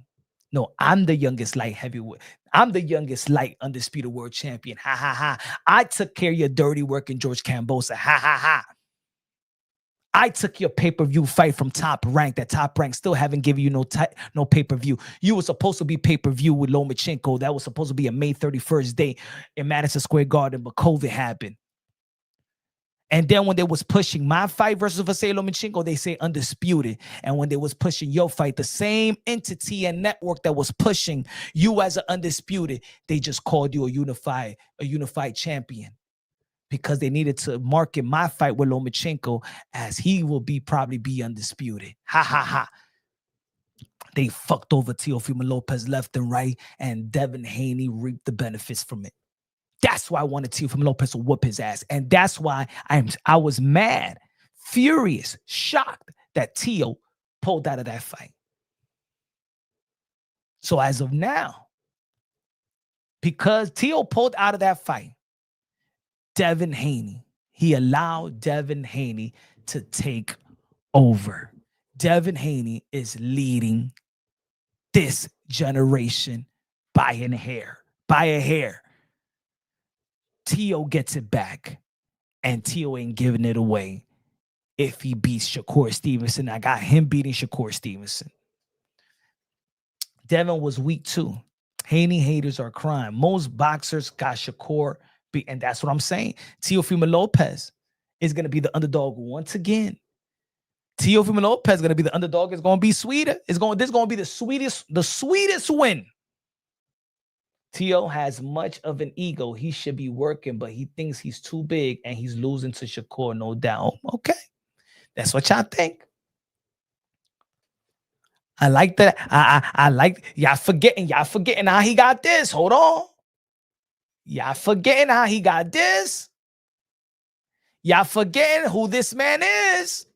No, I'm the youngest light heavyweight. I'm the youngest light undisputed world champion. Ha, ha, ha. I took care of your dirty work in George Cambosa. Ha, ha, ha. I took your pay-per-view fight from Top Rank. That Top Rank still haven't given you no pay-per-view. You were supposed to be pay-per-view with Lomachenko. That was supposed to be a May 31st day in Madison Square Garden, but COVID happened. And then when they was pushing my fight versus Vasily Lomachenko, they say undisputed. And when they was pushing your fight, the same entity and network that was pushing you as an undisputed, they just called you a unified champion, because they needed to market my fight with Lomachenko as he will probably be undisputed. Ha, ha, ha. They fucked over Teofimo Lopez left and right, and Devin Haney reaped the benefits from it. That's why I wanted Teofimo Lopez to whoop his ass. And that's why I was mad, furious, shocked that Teo pulled out of that fight. So as of now, because Teo pulled out of that fight, Devin Haney, he allowed Devin Haney to take over. Devin Haney is leading this generation by a hair. Teo gets it back, and Teo ain't giving it away if he beats Shakur Stevenson. I got him beating Shakur Stevenson. Devin was weak too. Haney haters are crying. Most boxers got Shakur beat, and that's what I'm saying. Teofimo Lopez is going to be the underdog once again. Teofimo Lopez is going to be the underdog. It's going to be sweeter. This is going to be the sweetest win. Teo has much of an ego. He should be working, but he thinks he's too big, and he's losing to Shakur, no doubt. Okay. That's what y'all think. I like that. I like y'all forgetting how he got this. Hold on. Y'all forgetting how he got this. Y'all forgetting who this man is.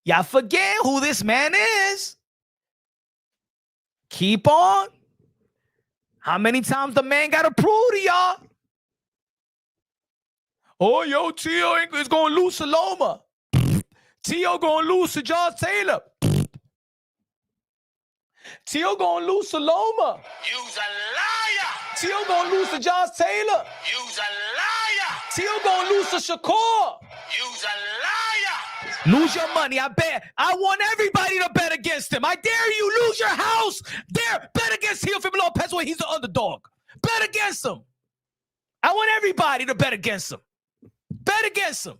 Y'all forgetting who this man is. Keep on. How many times the man got to prove to y'all? Oh, yo, Teo is going to lose to Loma. Teo going to lose to Josh Taylor. Teo going to lose to Loma. You's a liar. Teo going to lose to Josh Taylor. You's a liar. Teo going to lose to Shakur. You's a liar. Lose your money. I bet. I want everybody to bet against him. I dare you. Lose your house. Dare. Bet against Teofimo Lopez when he's the underdog. Bet against him. I want everybody to bet against him. Bet against him.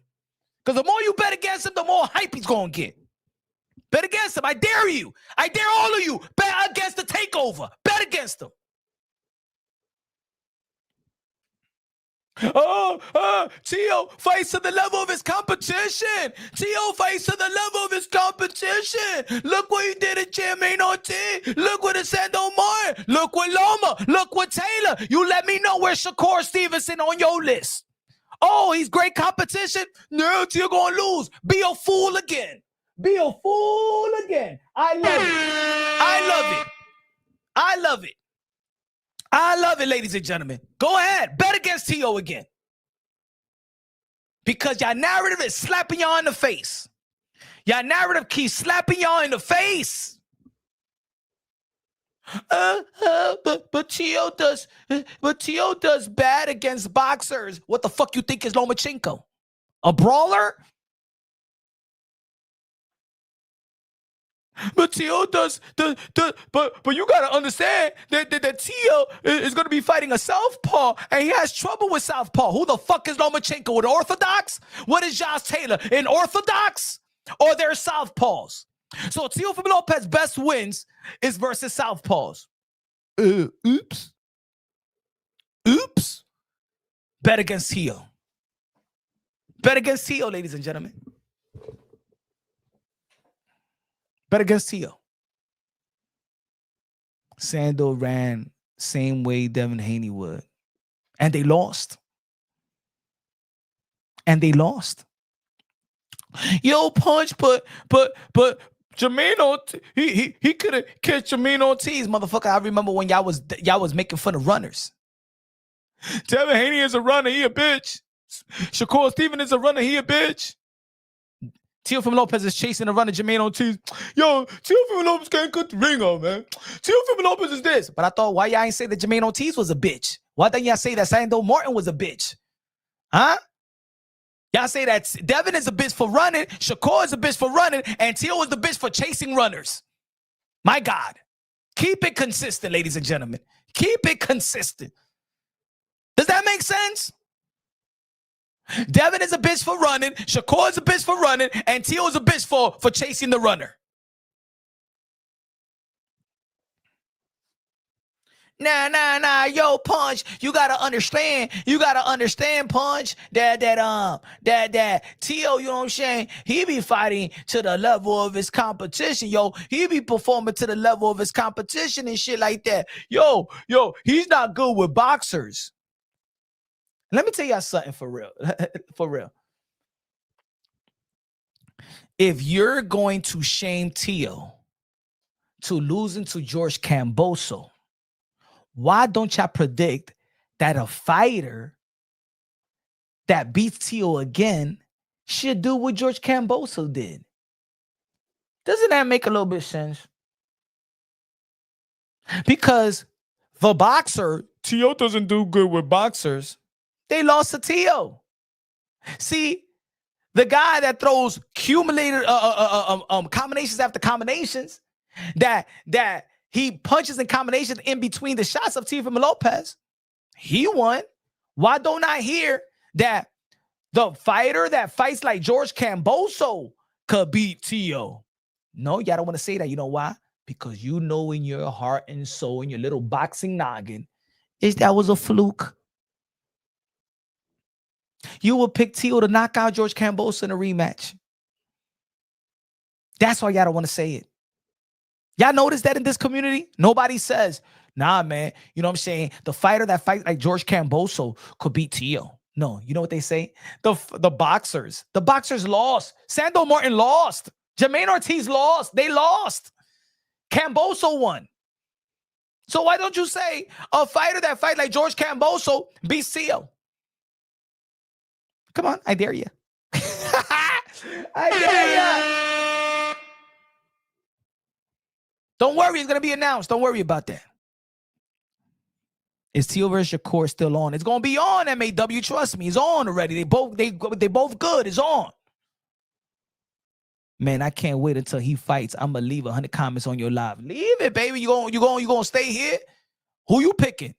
Because the more you bet against him, the more hype he's going to get. Bet against him. I dare you. I dare all of you. Bet against the takeover. Bet against him. Teo fights to the level of his competition. Teo fights to the level of his competition. Look what he did at Jermaine Ortiz. Look what it said Omar. Look what Loma. Look what Taylor. You let me know where's Shakur Stevenson on your list. Oh, he's great competition. No, Teo gonna lose. Be a fool again. Be a fool again. I love it. I love it. I love it. I love it, ladies and gentlemen. Go ahead. Bet against Teo again. Because y'all narrative is slapping y'all in the face. Y'all narrative keeps slapping y'all in the face. But Teo does bad against boxers. What the fuck you think is Lomachenko? A brawler? But Teo does but you gotta understand that Teo is gonna be fighting a southpaw, and he has trouble with southpaw. Who the fuck is Lomachenko? An orthodox? What is Josh Taylor? An orthodox? Or they're southpaws? So Teofimo Lopez's best wins is versus southpaws. Oops. Oops. Bet against Teo. Bet against Teo, ladies and gentlemen. Bet against Teo. Sando ran same way Devin Haney would. And they lost. Yo, Punch, but Jermaine he could have catch Jermaine Ortiz, motherfucker. I remember when y'all was making fun of runners. Devin Haney is a runner, he a bitch. Shakur Steven is a runner, he a bitch. Teofimo Lopez is chasing a runner, Jermaine Ortiz. Yo, Teofimo Lopez can't cut the ring on, man. Teofimo Lopez is this. But I thought, why y'all ain't say that Jermaine Ortiz was a bitch? Why didn't y'all say that Sando Martin was a bitch? Huh? Y'all say that Devin is a bitch for running, Shakur is a bitch for running, and Teo is the bitch for chasing runners. My God. Keep it consistent, ladies and gentlemen. Keep it consistent. Does that make sense? Devin is a bitch for running, Shakur is a bitch for running, and Teo is a bitch for chasing the runner. Nah, yo, Punch, you gotta understand, Punch, that Teo, you know what I'm saying, he be fighting to the level of his competition, yo, he be performing to the level of his competition and shit like that. Yo, he's not good with boxers. Let me tell y'all something for real. For real. If you're going to shame Teo to losing to George Kambosos, why don't y'all predict that a fighter that beats Teo again should do what George Kambosos did? Doesn't that make a little bit of sense? Because the boxer, Teo doesn't do good with boxers. They lost to Teo. See, the guy that throws cumulated combinations after combinations, that he punches in combinations in between the shots of Teofimo Lopez, he won. Why don't I hear that the fighter that fights like George Kambosos could beat Teo? No, y'all don't want to say that. You know why? Because you know in your heart and soul, in your little boxing noggin, that was a fluke. You would pick Teo to knock out George Kambosos in a rematch. That's why y'all don't want to say it. Y'all notice that in this community? Nobody says, nah, man, you know what I'm saying? The fighter that fights like George Kambosos could beat Teo. No, you know what they say? The boxers lost. Sando Martin lost. Jermaine Ortiz lost. They lost. Kambosos won. So why don't you say a fighter that fights like George Kambosos beats Teo? Come on, I dare you. I dare you. Don't worry, it's going to be announced. Don't worry about that. Is Teo versus Shakur still on? It's going to be on, MAW. Trust me, it's on already. They both good. It's on. Man, I can't wait until he fights. I'm going to leave 100 comments on your live. Leave it, baby. You going to stay here? Who you picking?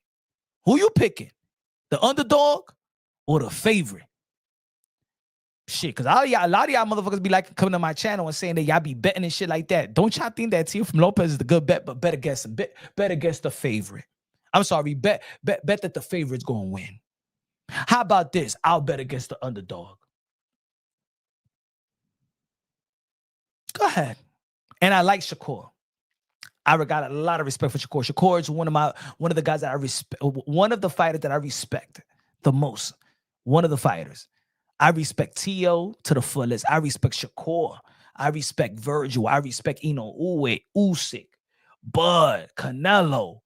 The underdog or the favorite? Shit, because a lot of y'all motherfuckers be like coming to my channel and saying that y'all be betting and shit like that. Don't y'all think that Teofimo Lopez is the good bet, but bet against him. Bet against the favorite. I'm sorry, bet that the favorite's going to win. How about this? I'll bet against the underdog. Go ahead. And I like Shakur. I got a lot of respect for Shakur. Shakur is one of the guys that I respect, one of the fighters that I respect the most. One of the fighters. I respect Teo to the fullest. I respect Shakur. I respect Virgil. I respect Ino Uwe, Usyk, Bud, Canelo.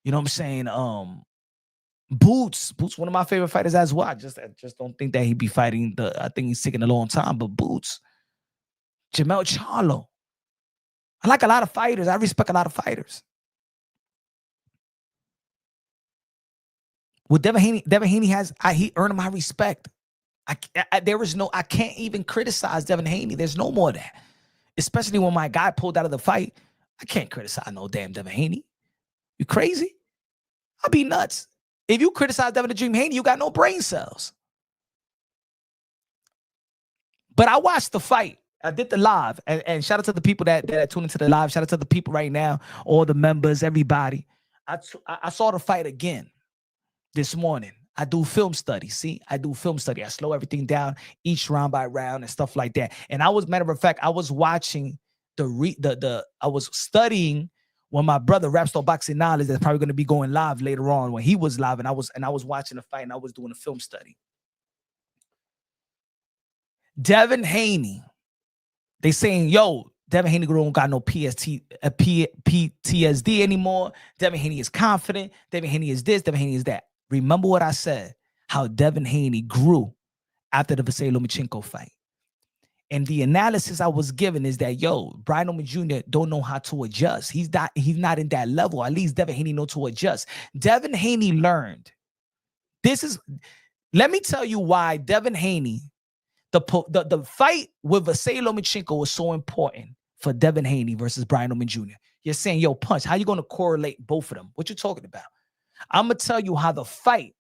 You know what I'm saying? Boots, one of my favorite fighters as well. I just don't think that he'd be fighting I think he's taking a long time, but Boots, Jamel Charlo. I like a lot of fighters. I respect a lot of fighters. With Devin Haney he earned my respect. I can't even criticize Devin Haney. There's no more of that. especially when my guy pulled out of the fight. I can't criticize no damn Devin Haney. You crazy? I'll be nuts. If you criticize Devin the Dream Haney, you got no brain cells. But I watched the fight. I did the live. And shout out to the people that tune into the live. Shout out to the people right now, all the members, everybody. I saw the fight again this morning. I do film study. See, I do film study. I slow everything down each round by round and stuff like that. And I was, matter of fact, I was watching I was studying when my brother Rapstar Boxing Knowledge that's probably going to be going live later on when he was live, and I was watching the fight and I was doing a film study. Devin Haney, they saying, yo, Devin Haney don't got no PTSD anymore. Devin Haney is confident. Devin Haney is this. Devin Haney is that. Remember what I said, how Devin Haney grew after the Vasily Lomachenko fight. And the analysis I was given is that, yo, Brian Owens Jr. don't know how to adjust. He's not in that level. At least Devin Haney knows to adjust. Devin Haney learned. Let me tell you why Devin Haney, the fight with Vasily Lomachenko was so important for Devin Haney versus Brian Owens Jr. You're saying, yo, Punch, how you going to correlate both of them? What you talking about? I'm going to tell you how the fight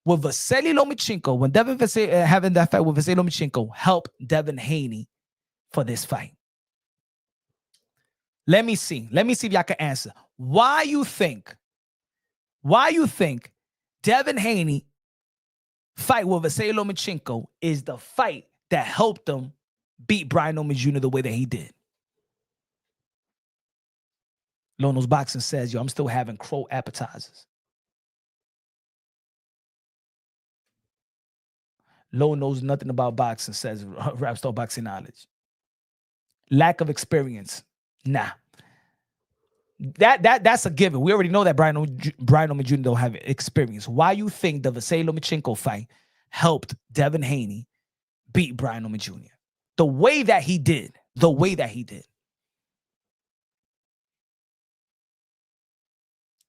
with Vasily Lomachenko, when having that fight with Vasily Lomachenko helped Devin Haney for this fight. Let me see if y'all can answer. Why you think Devin Haney fight with Vasily Lomachenko is the fight that helped him beat Brian Owens Jr. the way that he did? Lono's Boxing says, yo, I'm still having crow appetizers. Lo knows nothing about boxing, says Rapstar Boxing Knowledge. Lack of experience. Nah. That's a given. We already know that Brian Owens Jr. don't have experience. Why you think the Vasily Lomachenko fight helped Devin Haney beat Brian Owens Jr.? The way that he did.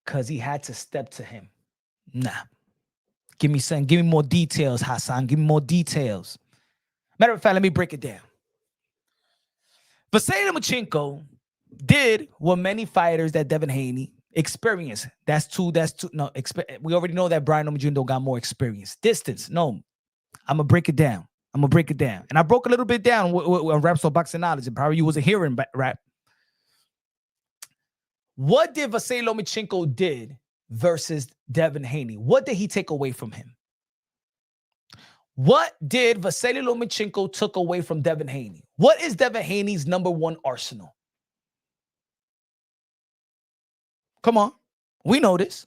Because he had to step to him. Nah. Give me more details, Hassan. Give me more details. Matter of fact, let me break it down. Vasily Lomachenko did what many fighters that Devin Haney experienced. We already know that Brian Owens Jr. got more experience. Distance, no. I'm going to break it down. And I broke a little bit down with Rapstar Boxing Knowledge. And probably you wasn't hearing rap. What did Vasily Lomachenko did versus Devin Haney? What did he take away from him? What did Vasily Lomachenko took away from Devin Haney? What is Devin Haney's number one arsenal? Come on. We know this.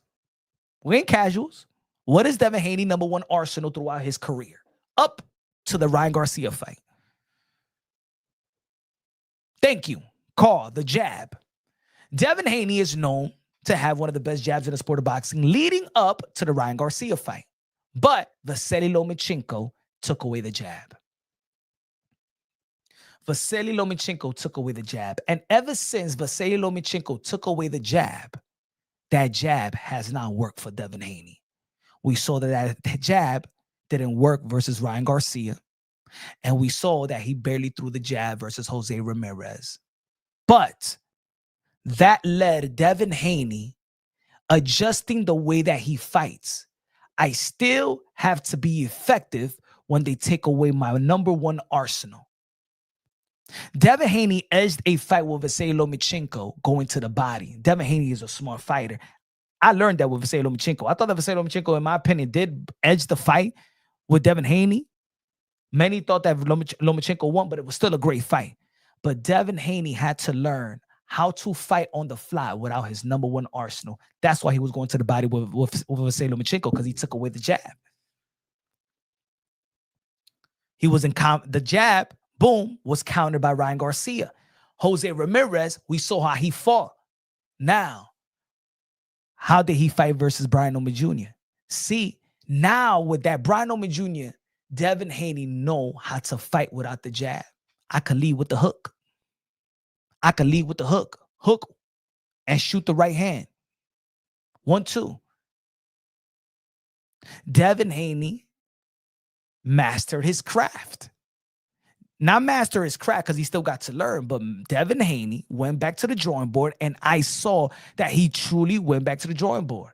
We ain't casuals. What is Devin Haney's number one arsenal throughout his career? Up to the Ryan Garcia fight. Thank you. Call the jab. Devin Haney is known to have one of the best jabs in the sport of boxing leading up to the Ryan Garcia fight. But Vasily Lomachenko took away the jab. And ever since Vasily Lomachenko took away the jab, that jab has not worked for Devin Haney. We saw that jab didn't work versus Ryan Garcia. And we saw that he barely threw the jab versus Jose Ramirez. But that led Devin Haney adjusting the way that he fights. I still have to be effective when they take away my number one arsenal. Devin Haney edged a fight with Vasily Lomachenko going to the body. Devin Haney is a smart fighter. I learned that with Vasily Lomachenko. I thought that Vasily Lomachenko, in my opinion, did edge the fight with Devin Haney. Many thought that Lomachenko won, but it was still a great fight. But Devin Haney had to learn how to fight on the fly without his number one arsenal. That's why he was going to the body with Vasily Lomachenko, because he took away the jab. He was the jab, boom, was countered by Ryan Garcia. Jose Ramirez, we saw how he fought. Now, how did he fight versus Brian Owens Jr.? See, now with that Brian Owens Jr., Devin Haney know how to fight without the jab. I could lead with the hook. Hook and shoot the right hand. 1-2. Devin Haney mastered his craft. Not master his craft because he still got to learn, but Devin Haney went back to the drawing board, and I saw that he truly went back to the drawing board.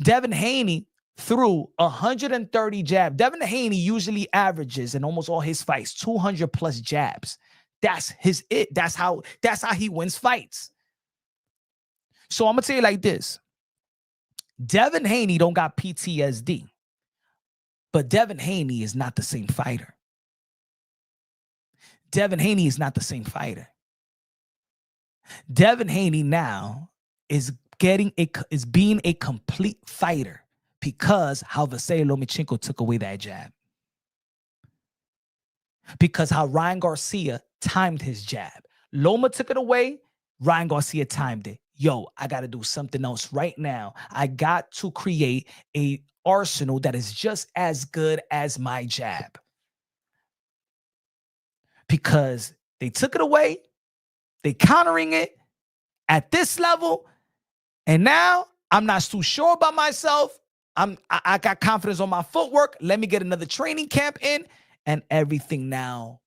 Devin Haney threw 130 jabs. Devin Haney usually averages in almost all his fights 200 plus jabs. That's it. That's how he wins fights. So I'm gonna tell you like this: Devin Haney don't got PTSD, but Devin Haney is not the same fighter. Devin Haney is not the same fighter. Devin Haney now is being a complete fighter because how Vasily Lomachenko took away that jab. Because how Ryan Garcia timed his jab. Loma took it away, Ryan Garcia timed it. Yo, I got to do something else right now. I got to create a arsenal that is just as good as my jab. Because they took it away, they countering it at this level, and now I'm not too sure about myself. I got confidence on my footwork. Let me get another training camp in, and everything now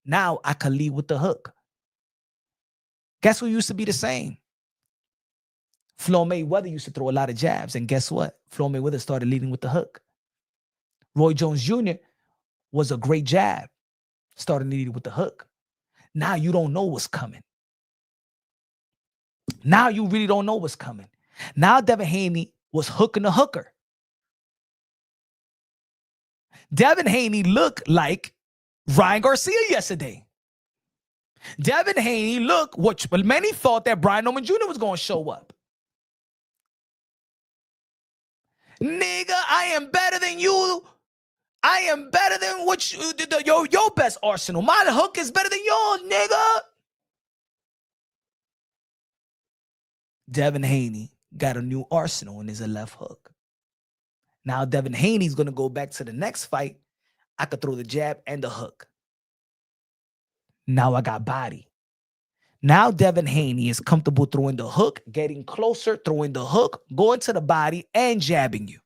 I can lead with the hook. Guess who used to be the same? Floyd Mayweather used to throw a lot of jabs, and guess what? Floyd Mayweather started leading with the hook. Roy Jones Jr. was a great jab, started leading with the hook. Now you don't know what's coming. Now you really don't know what's coming. Now Devin Haney was hooking the hooker. Devin Haney looked like Ryan Garcia yesterday. Devin Haney looked, but many thought that Brian Norman Jr. was going to show up. Nigga, I am better than you. I am better than what your best arsenal. My hook is better than yours, nigga. Devin Haney got a new arsenal and is a left hook. Now Devin Haney's going to go back to the next fight. I could throw the jab and the hook. Now I got body. Now Devin Haney is comfortable throwing the hook, getting closer, throwing the hook, going to the body, and jabbing you.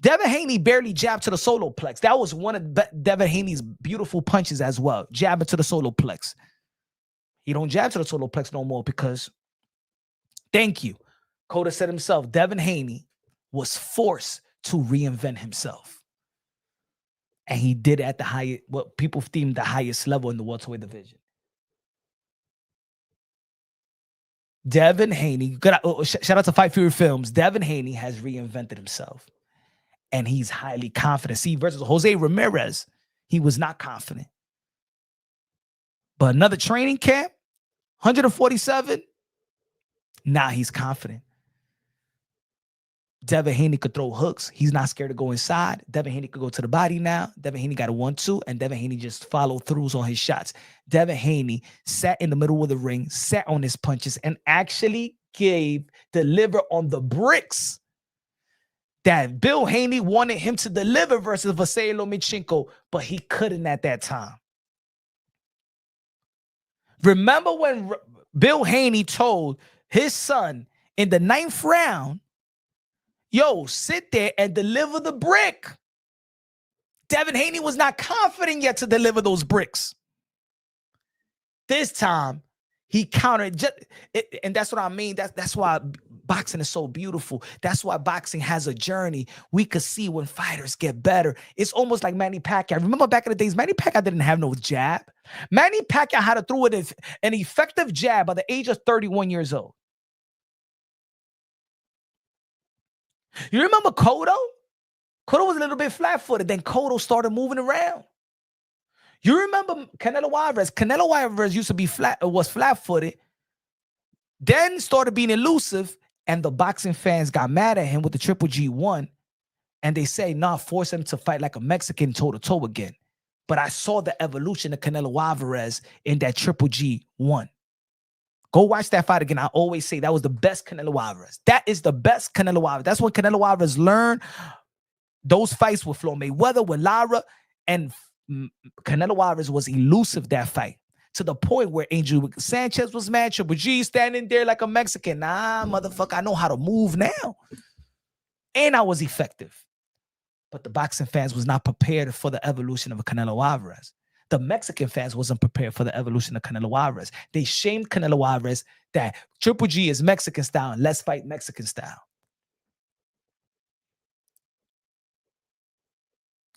Devin Haney barely jabbed to the solar plex. That was one of Devin Haney's beautiful punches as well, jabbing to the solar plex. He don't jab to the solar plex no more because, thank you, Cota said himself, Devin Haney was forced to reinvent himself. And he did it at the highest, what people deem the highest level in the welterweight division. Devin Haney, shout out to Fight Fury Films. Devin Haney has reinvented himself. And he's highly confident. See, versus Jose Ramirez, he was not confident. But another training camp, 147, now he's confident. Devin Haney could throw hooks. He's not scared to go inside. Devin Haney could go to the body now. Devin Haney got a 1-2, and Devin Haney just followed throughs on his shots. Devin Haney sat in the middle of the ring, sat on his punches, and actually deliver on the bricks that Bill Haney wanted him to deliver versus Vasily Lomachenko, but he couldn't at that time. Remember when Bill Haney told his son in the 9th round, yo, sit there and deliver the brick. Devin Haney was not confident yet to deliver those bricks. This time, he countered, and that's what I mean. That's why boxing is so beautiful. That's why boxing has a journey. We could see when fighters get better. It's almost like Manny Pacquiao. Remember back in the days, Manny Pacquiao didn't have no jab. Manny Pacquiao had to throw an effective jab by the age of 31 years old. You remember Cotto? Cotto was a little bit flat-footed. Then Cotto started moving around. You remember Canelo Alvarez? Canelo Alvarez used to be flat-footed, then started being elusive, and the boxing fans got mad at him with the Triple G1, and they say, nah, force him to fight like a Mexican toe-to-toe again. But I saw the evolution of Canelo Alvarez in that Triple G1. Go watch that fight again. I always say that was the best Canelo Alvarez. That is the best Canelo Alvarez. That's when Canelo Alvarez learned those fights with Floyd Mayweather, with Lara, and Canelo Alvarez was elusive that fight to the point where Angel Sanchez was mad. Triple G standing there like a Mexican. Nah, motherfucker, I know how to move now. And I was effective. but the boxing fans was not prepared for the evolution of a Canelo Alvarez. The Mexican fans wasn't prepared for the evolution of Canelo Alvarez. They shamed Canelo Alvarez that Triple G is Mexican style and let's fight Mexican style.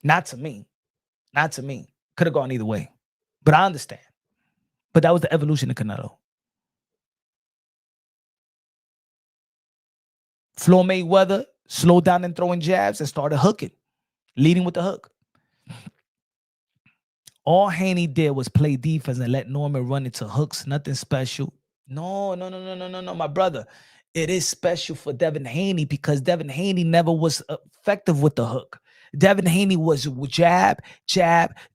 Not to me. Not to me. Could have gone either way. But I understand. But that was the evolution of Canelo. Floyd Mayweather slowed down and throwing jabs and started hooking, leading with the hook. All Haney did was play defense and let Norman run into hooks. Nothing special. No, my brother. It is special for Devin Haney because Devin Haney never was effective with the hook. Devin Haney was jab,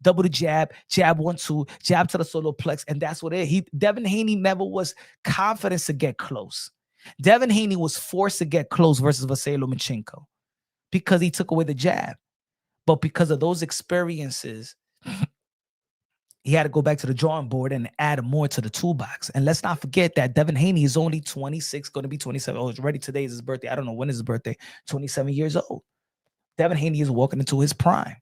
double the jab, 1-2, jab to the solar plex, and that's what it is. Devin Haney never was confident to get close. Devin Haney was forced to get close versus Vasily Lomachenko because he took away the jab. But because of those experiences, he had to go back to the drawing board and add more to the toolbox. And let's not forget that Devin Haney is only 26, going to be 27. Oh, it's ready. Today is his birthday. I don't know when is his birthday. 27 years old. Devin Haney is walking into his prime.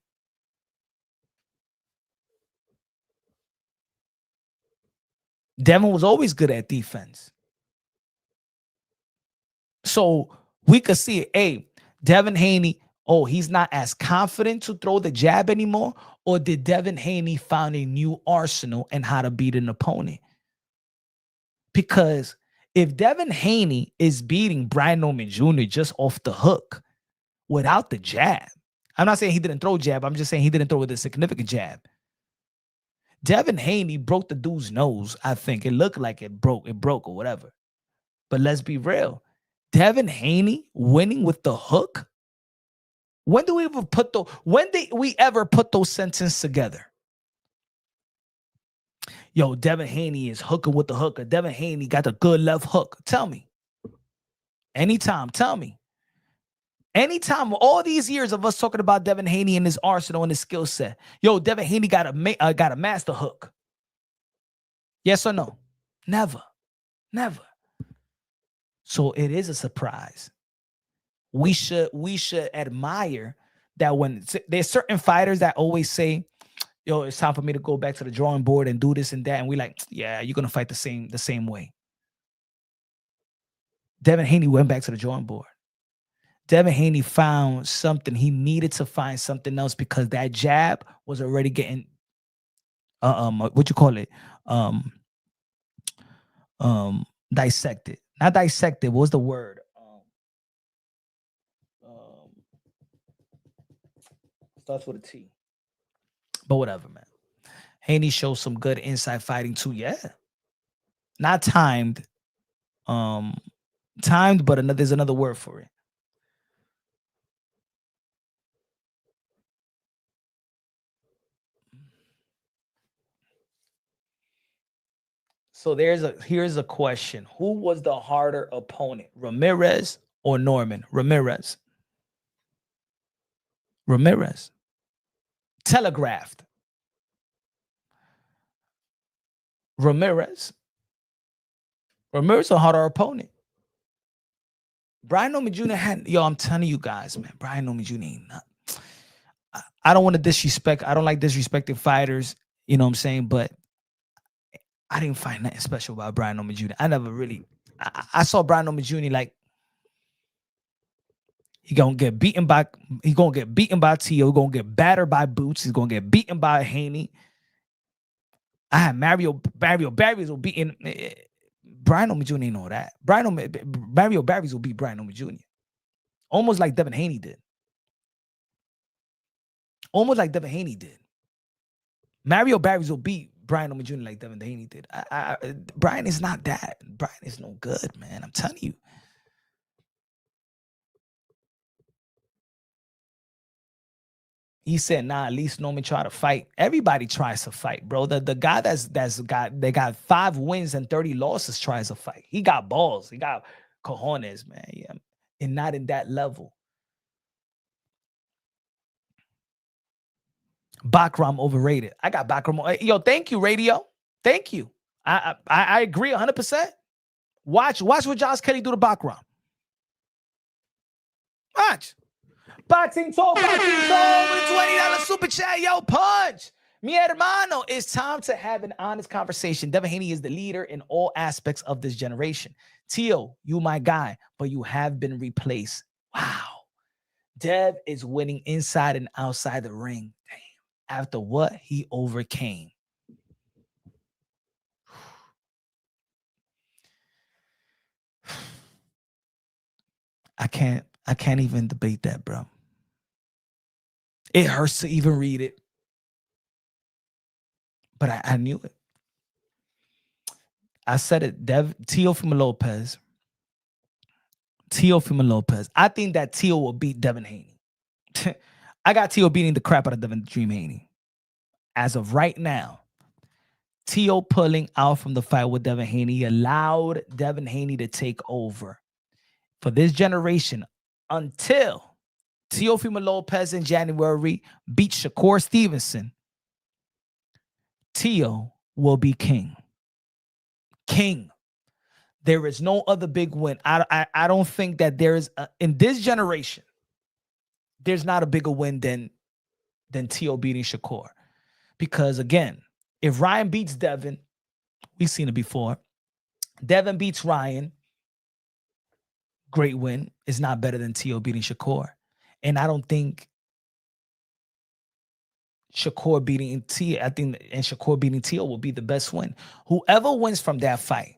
Devin was always good at defense. So we could see, hey, Devin Haney, oh, he's not as confident to throw the jab anymore? Or did Devin Haney find a new arsenal and how to beat an opponent? Because if Devin Haney is beating Brian Norman Jr. just off the hook without the jab, I'm not saying he didn't throw jab. I'm just saying he didn't throw with a significant jab. Devin Haney broke the dude's nose, I think. It looked like it broke or whatever. But let's be real. Devin Haney winning with the hook? When did we ever put those sentences together? Yo, Devin Haney is hooking with the hook. Or Devin Haney got a good left hook. Tell me. Anytime, tell me. Anytime, all these years of us talking about Devin Haney and his arsenal and his skill set. Yo, Devin Haney got a master hook. Yes or no? Never. So it is a surprise. We should admire that when there's certain fighters that always say, yo, it's time for me to go back to the drawing board and do this and that. And we like, yeah, you're going to fight the same way. Devin Haney went back to the drawing board. Devin Haney found something. He needed to find something else because that jab was already getting, dissected. Not dissected. What was the word? Starts with a T. But whatever, man. Haney shows some good inside fighting too. Yeah. Not timed. Timed, but there's another word for it. So here's a question. Who was the harder opponent? Ramirez or Norman? Ramirez. Telegraphed. Ramirez a harder opponent. Brian Norman Jr. I'm telling you guys, man, Brian Norman Jr. ain't nothing. I don't want to disrespect. I don't like disrespecting fighters. You know what I'm saying? But I didn't find nothing special about Brian Norman Jr. I never really. I saw Brian Norman Jr. like he's gonna get beaten by Tio. He's gonna get battered by Boots. He's gonna get beaten by Haney. I had Mario Barrios will beating Brian Norman Jr. ain't know that. Mario Barrios will beat Brian Norman Jr. Almost like Devin Haney did. Mario Barrios will beat Brian Norman Jr. like Devin Haney did. Brian is not that. Brian is no good, man. I'm telling you. He said, nah, at least Norman try to fight. Everybody tries to fight, bro. The guy they got 5 wins and 30 losses tries to fight. He got balls. He got cojones, man. Yeah. And not in that level. Bakram overrated. I got Bakram. Yo, thank you, radio. Thank you. I agree 100%. Watch what Josh Kelly do to Bakram. Watch. Boxing talk with a $20 super chat. Yo, Punch. Mi hermano, it's time to have an honest conversation. Devin Haney is the leader in all aspects of this generation. Tio, you my guy, but you have been replaced. Wow. Dev is winning inside and outside the ring. Damn. After what he overcame. I can't even debate that, bro. It hurts to even read it. But I knew it. I said it. Teofimo Lopez. I think that Teo will beat Devin Haney. I got Teo beating the crap out of Devin Dream Haney. As of right now, Teo pulling out from the fight with Devin Haney allowed Devin Haney to take over for this generation until Teofimo Lopez in January beat Shakur Stevenson. Teo will be king. King. There is no other big win. I don't think that there is in this generation. There's not a bigger win than Teo beating Shakur, because again, if Ryan beats Devin, we've seen it before. Devin beats Ryan. Great win. Is not better than Teo beating Shakur, and I don't think Shakur beating Teo. I think and Shakur beating Teo will be the best win. Whoever wins from that fight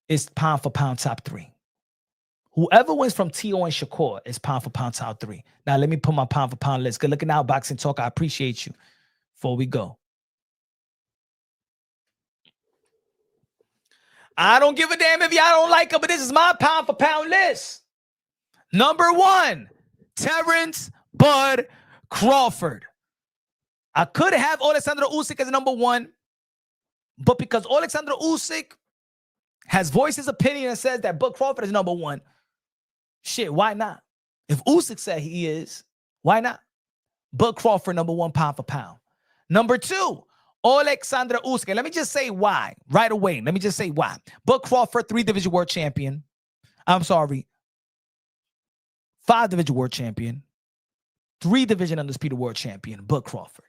is pound for pound top 3. Whoever wins from Teo and Shakur is pound for pound top 3. Now, let me put my pound for pound list. Good looking out, Boxing Talk. I appreciate you. Before we go, I don't give a damn if y'all don't like it, but this is my pound for pound list. Number 1, Terrence Bud Crawford. I could have Alexander Usyk as number 1, but because Alexander Usyk has voiced his opinion and says that Bud Crawford is number 1, shit, why not? If Usyk said he is, why not? Bud Crawford, number 1 pound for pound. Number 2, Alexander Usyk. Let me just say why right away. Let me just say why. Bud Crawford, 3-division world champion. I'm sorry, 5-division world champion. 3-division undisputed world champion, Bud Crawford.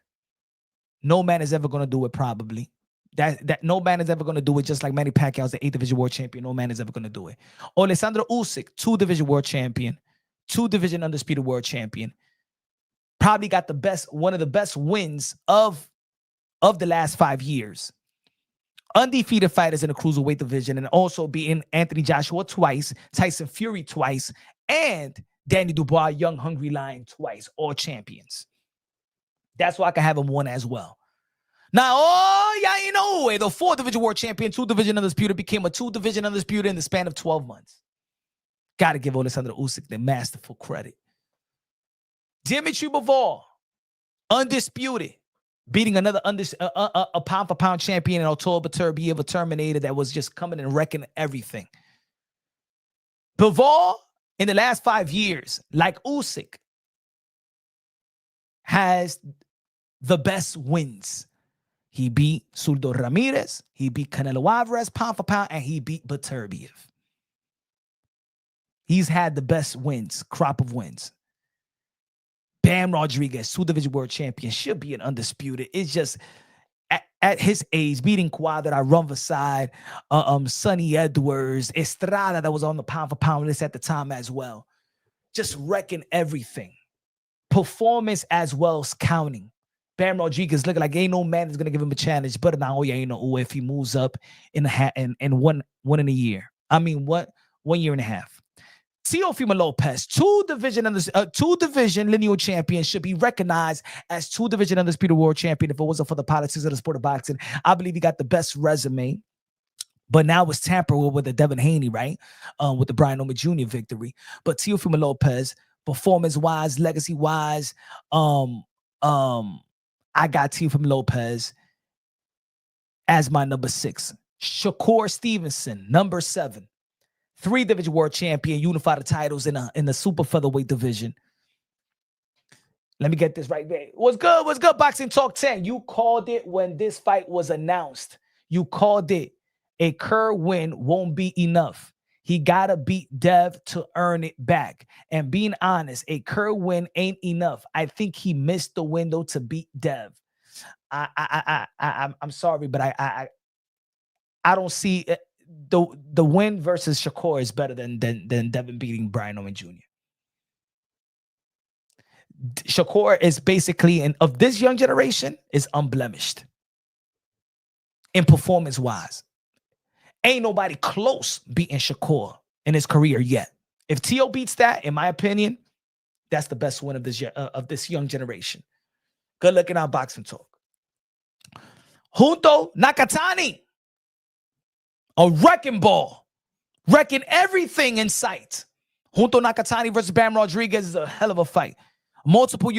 No man is ever going to do it, probably. That no man is ever going to do it, just like Manny Pacquiao's the 8th-division world champion. No man is ever going to do it. Alexander Usyk, 2-division world champion, 2-division undisputed world champion. Probably got one of the best wins of the last 5 years. Undefeated fighters in the cruiserweight division, and also beating Anthony Joshua twice, Tyson Fury twice, and Danny Dubois, Young Hungry Lion twice, all champions. That's why I can have him 1 as well. Now, you know, the 4th-division world champion, 2-division undisputed, became a 2-division undisputed in the span of 12 months. Got to give Alexander Usyk the masterful credit. Dimitri Bivol, undisputed, beating another a pound-for-pound champion in October Beterbiev, a Terminator that was just coming and wrecking everything. Bivol, in the last 5 years, like Usyk, has the best wins. He beat Zurdo Ramirez, he beat Canelo Alvarez pound for pound, and he beat Beterbiev. He's had the best wins, crop of wins. Bam Rodriguez, 2-division world champion, should be an undisputed. It's just at his age, beating Quadra, Rumvaside, Sonny Edwards, Estrada, that was on the pound for pound list at the time as well. Just wrecking everything. Performance as well as counting. Bam Rodriguez looking like ain't no man is gonna give him a challenge, but now ain't no if he moves up in one in a year. I mean, 1 year and a half. Teofimo Lopez, 2-division lineal champion, should be recognized as 2-division undisputed world champion if it wasn't for the politics of the sport of boxing. I believe he got the best resume, but now it's tampered with the Devin Haney, right? With the Brian Oma Jr. victory. But Teofimo Lopez, performance-wise, legacy-wise, I got Teofimo Lopez as my number 6. Shakur Stevenson, number 7. 3-division world champion, unified the titles in the super featherweight division. Let me get this right there. What's good? What's good? Boxing Talk 10. You called it when this fight was announced. You called it. A Kerr win won't be enough. He got to beat Dev to earn it back. And being honest, a Kerr win ain't enough. I think he missed the window to beat Dev. I'm sorry, but I don't see it. The win versus Shakur is better than Devin beating Brian Owen Jr. Shakur is basically, of this young generation, is unblemished in performance-wise. Ain't nobody close beating Shakur in his career yet. If Tio beats that, in my opinion, that's the best win of this young generation. Good looking on Boxing Talk. Junto Nakatani, a wrecking ball, wrecking everything in sight. Junto Nakatani versus Bam Rodriguez is a hell of a fight. Multiple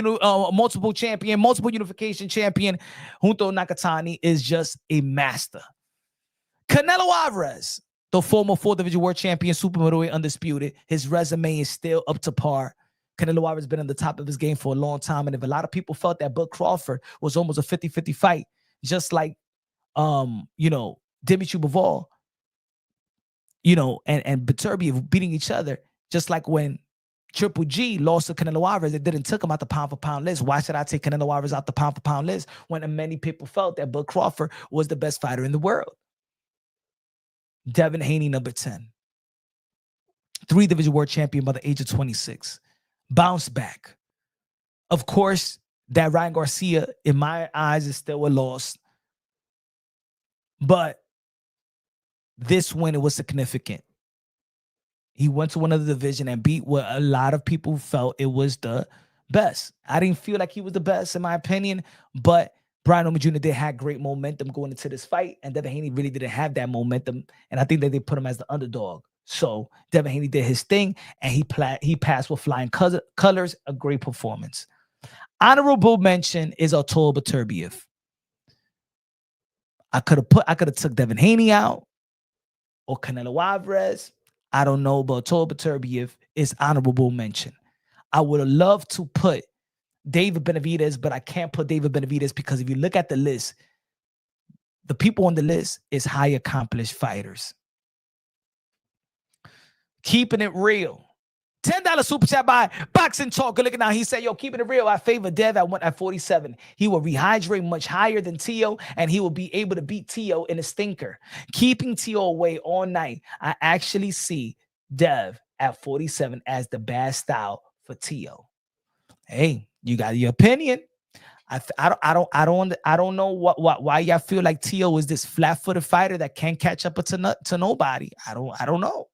champion, multiple unification champion. Junto Nakatani is just a master. Canelo Alvarez, the former 4th Division World Champion, super middleweight, undisputed. His resume is still up to par. Canelo Alvarez has been on the top of his game for a long time. And if a lot of people felt that Bud Crawford was almost a 50-50 fight, just like, Dimitri Bivol, and Beterbiev beating each other, just like when Triple G lost to Canelo Alvarez, it didn't take him out the pound-for-pound list. Why should I take Canelo Alvarez out the pound-for-pound list when many people felt that Bud Crawford was the best fighter in the world? Devin Haney, number 10. 3-division world champion by the age of 26. Bounce back. Of course, that Ryan Garcia, in my eyes, is still a loss. But this win, it was significant. He went to another division and beat what a lot of people felt it was the best. I didn't feel like he was the best, in my opinion, but Brian Owen Jr. did have great momentum going into this fight, and Devin Haney really didn't have that momentum, and I think that they put him as the underdog. So Devin Haney did his thing, and he passed with flying colors, a great performance. Honorable mention is Artur Beterbiev. I could have took Devin Haney out or Canelo Alvarez. I don't know, but Artur Beterbiev is honorable mention. I would have loved to put David Benavidez, but I can't put David Benavidez because if you look at the list, the people on the list is high accomplished fighters. Keeping it real. $10 super chat by Boxing Talk. Good looking now. He said, yo, keeping it real. I favor Dev at 47. He will rehydrate much higher than Tio, and he will be able to beat Tio in a stinker. Keeping Tio away all night. I actually see Dev at 47 as the bad style for Tio. Hey, you got your opinion. I don't know why y'all feel like Tio is this flat-footed fighter that can't catch up to nobody. I don't know.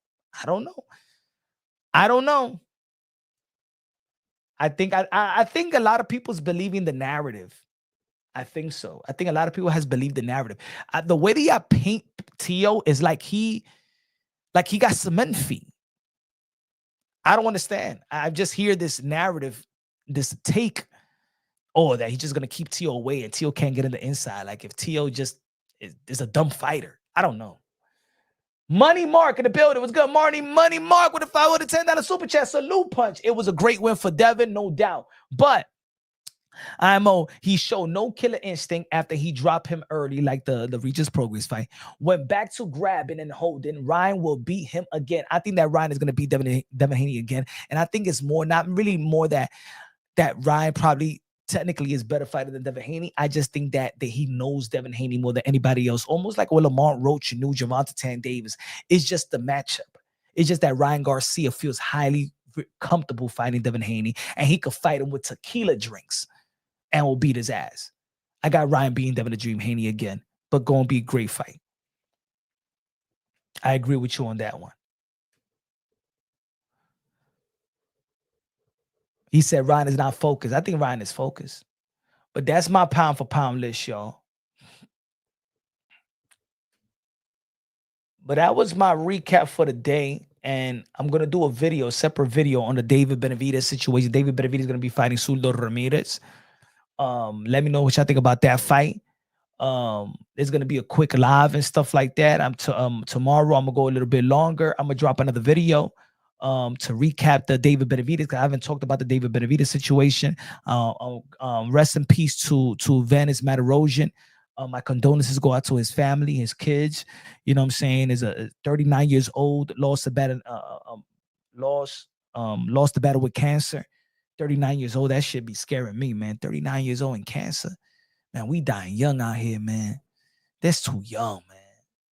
I think a lot of people's believing the narrative. I think so. I think a lot of people has believed the narrative. The way that y'all paint Tio is like he got cement feet. I don't understand. I just hear this narrative, this take, that he's just gonna keep Tio away and Tio can't get in the inside. Like if Tio just is a dumb fighter. I don't know. Money Mark in the building. What's good, Marty? Money Mark with a $10 super chat. Salute punch. It was a great win for Devin, no doubt. But IMO, he showed no killer instinct after he dropped him early, like the Regis Progress fight. Went back to grabbing and holding. Ryan will beat him again. I think that Ryan is going to beat Devin Haney again. And I think it's not really more that Ryan probably technically is better fighter than Devin Haney. I just think that he knows Devin Haney more than anybody else. Almost like when Lamont Roach knew Gervonta Tan Davis. It's just the matchup. It's just that Ryan Garcia feels highly comfortable fighting Devin Haney, and he could fight him with tequila drinks and will beat his ass. I got Ryan beating Devin the Dream Haney again, but going to be a great fight. I agree with you on that one. He said Ryan is not focused. I think Ryan is focused. But that's my pound for pound list, y'all. But that was my recap for the day. And I'm going to do a separate video on the David Benavidez situation. David Benavidez is going to be fighting Suldo Ramirez. Let me know what y'all think about that fight. There's going to be a quick live and stuff like that. Tomorrow, I'm going to go a little bit longer. I'm going to drop another video to recap the David Benavidez, because I haven't talked about the David Benavidez situation. Rest in peace to Vanis Matarosian. My condolences go out to his family, his kids. You know what I'm saying? Is a 39 years old, lost the battle, lost the battle with cancer. 39 years old. That should be scaring me, man. 39 years old and cancer. Man, we dying young out here, man. That's too young, man.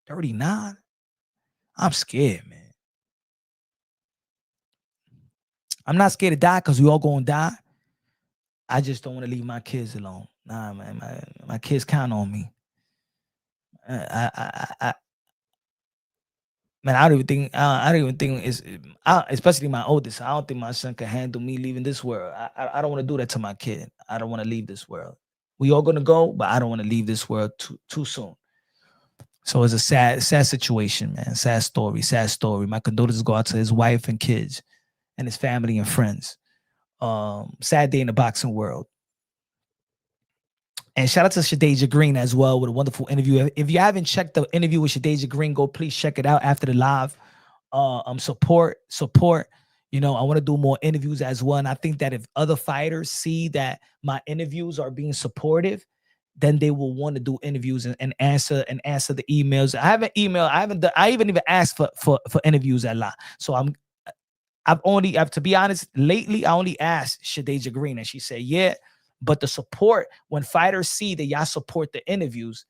39. I'm scared, man. I'm not scared to die because we all gonna die. I just don't want to leave my kids alone. Nah, man, my kids count on me. I don't even think it's especially my oldest. I don't think my son can handle me leaving this world. I don't want to do that to my kid. I don't want to leave this world. We all gonna go, but I don't want to leave this world too soon. So it's a sad situation, man. Sad story. My condolences go out to his wife and kids and his family and friends. Sad day in the boxing world. And shout out to Shadeja Green as well with a wonderful interview. If you haven't checked the interview with Shadeja Green, go please check it out after the live. Support. You know, I want to do more interviews as well. And I think that if other fighters see that my interviews are being supportive, then they will want to do interviews and answer the emails. I haven't emailed. I even asked for interviews a lot. So to be honest, lately I only asked Shadeja Green and she said, yeah. But the support, when fighters see that y'all support the interviews,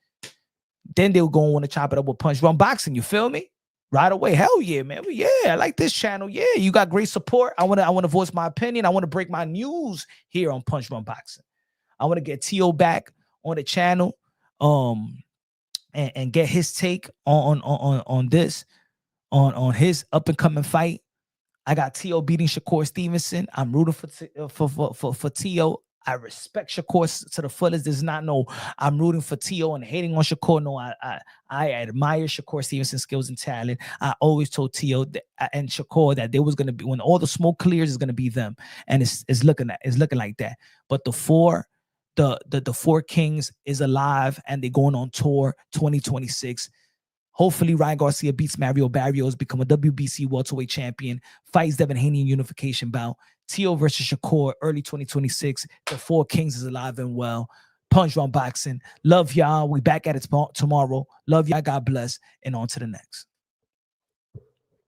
then they'll go and want to chop it up with Punch Run Boxing. You feel me? Right away. Hell yeah, man. Yeah, I like this channel. Yeah, you got great support. I want to voice my opinion. I want to break my news here on Punch Run Boxing. I want to get Teo back on the channel, and get his take on this, on his up and coming fight. I got Teo beating Shakur Stevenson. I'm rooting for Teo. I respect Shakur to the fullest. There's not no I'm rooting for Teo and hating on Shakur. No, I admire Shakur Stevenson's skills and talent. I always told Teo and Shakur that there was gonna be, when all the smoke clears, is gonna be them, and it's looking like that. But the four kings is alive and they're going on tour 2026. Hopefully, Ryan Garcia beats Mario Barrios, become a WBC welterweight champion, fights Devin Haney in unification bout. Teo versus Shakur, early 2026. The Four Kings is alive and well. Punch Run Boxing. Love y'all. We back at it tomorrow. Love y'all. God bless. And on to the next.